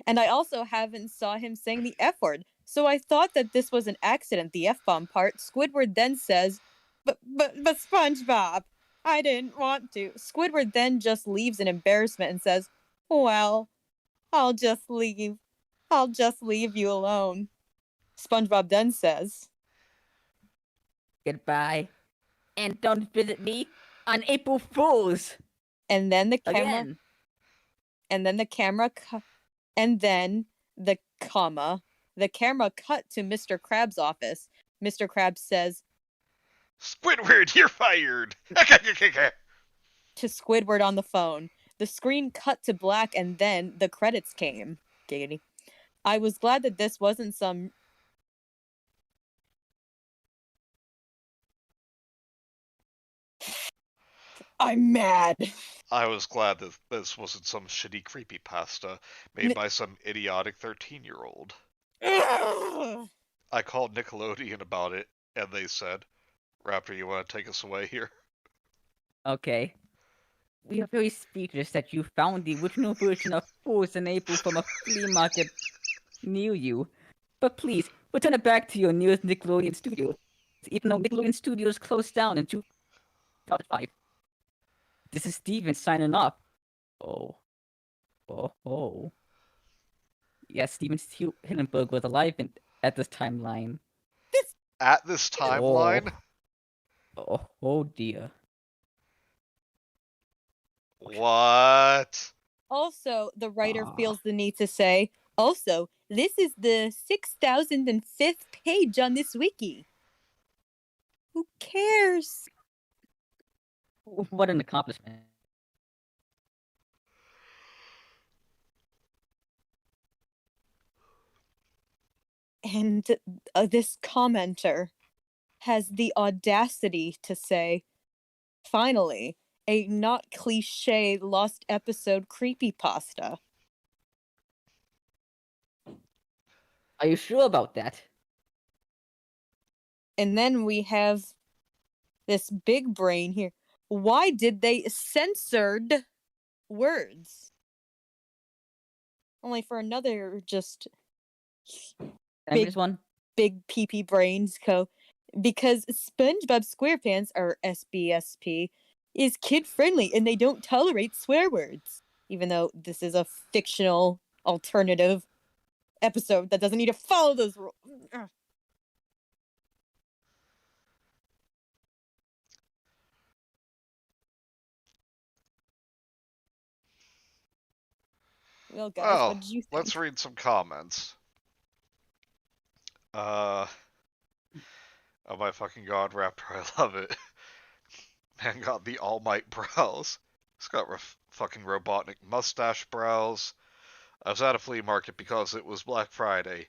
And I also haven't saw him saying the F word, so I thought that this was an accident, the F-bomb part. Squidward then says, but SpongeBob, I didn't want to. Squidward then just leaves in embarrassment and says, well, I'll just leave. I'll just leave you alone. SpongeBob then says, goodbye. And don't visit me on April Fools. And then the camera. Again. And then the camera. And then the comma. The camera cut to Mr. Krabs' office. Mr. Krabs says, Squidward, you're fired! To Squidward on the phone. The screen cut to black and then the credits came. Giggity. I was glad that this wasn't some... I'm mad. I was glad that this wasn't some shitty creepypasta made by some idiotic 13-year-old. I called Nickelodeon about it, and they said, Raptor, you want to take us away here? Okay. We are very speechless that you found the original version of Fools in April from a flea market near you. But please, return it back to your nearest Nickelodeon studio, even though Nickelodeon Studios closed down in 2005. This is Steven signing off. Oh. Yes, Steven Hillenberg was alive at this timeline. At this timeline? Oh dear. What? Also, the writer feels the need to say, also, this is the 6,005th page on this wiki. Who cares? What an accomplishment. And this commenter has the audacity to say, finally, a not cliche lost episode creepypasta. Are you sure about that? And then we have this big brain here. Why did they censored words? Only for another just big pee-pee brains because SpongeBob SquarePants, or SBSP, is kid-friendly and they don't tolerate swear words. Even though this is a fictional alternative episode that doesn't need to follow those rules. Well, guys, what did you think? Let's read some comments. Oh my fucking god, Raptor, I love it. Man got the All Might brows. He's got fucking Robotnik mustache brows. I was at a flea market because it was Black Friday.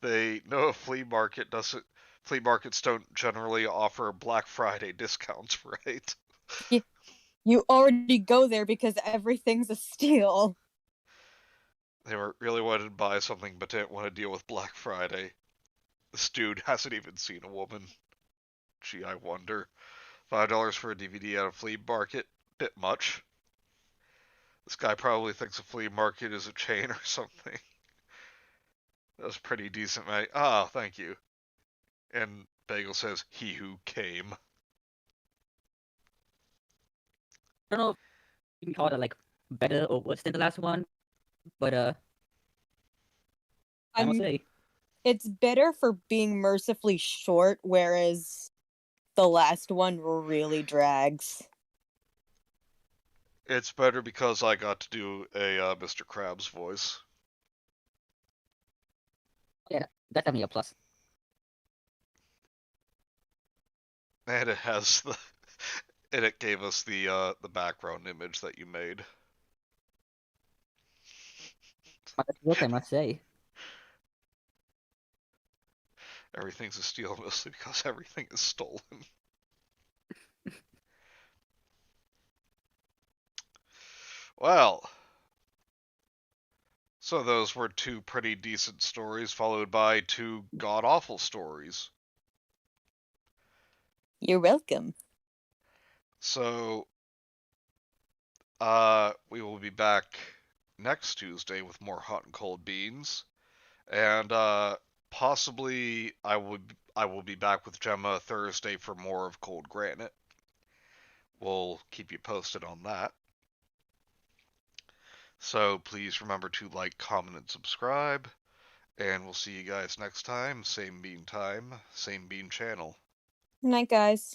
They know a flea markets don't generally offer Black Friday discounts, right? Yeah. You already go there because everything's a steal. They really wanted to buy something but didn't want to deal with Black Friday. This dude hasn't even seen a woman. Gee, I wonder. $5 for a DVD at a flea market? Bit much. This guy probably thinks a flea market is a chain or something. That was pretty decent, mate. Ah, thank you. And Bagel says, he who came. I don't know if you can call it like better or worse than the last one, but I must say It's better for being mercifully short, whereas the last one really drags. It's better because I got to do a Mr. Krabs voice. yeah, that's definitely a plus. And it has the and it gave us the background image that you made. Look, I must say. Everything's a steal mostly because everything is stolen. Well, so those were two pretty decent stories, followed by two god-awful stories. You're welcome. So, we will be back next Tuesday with more hot and cold beans, and possibly I will be back with Gemma Thursday for more of Cold Granite. We'll keep you posted on that. So please remember to like, comment, and subscribe. And we'll see you guys next time. Same bean time, same bean channel. Night, guys.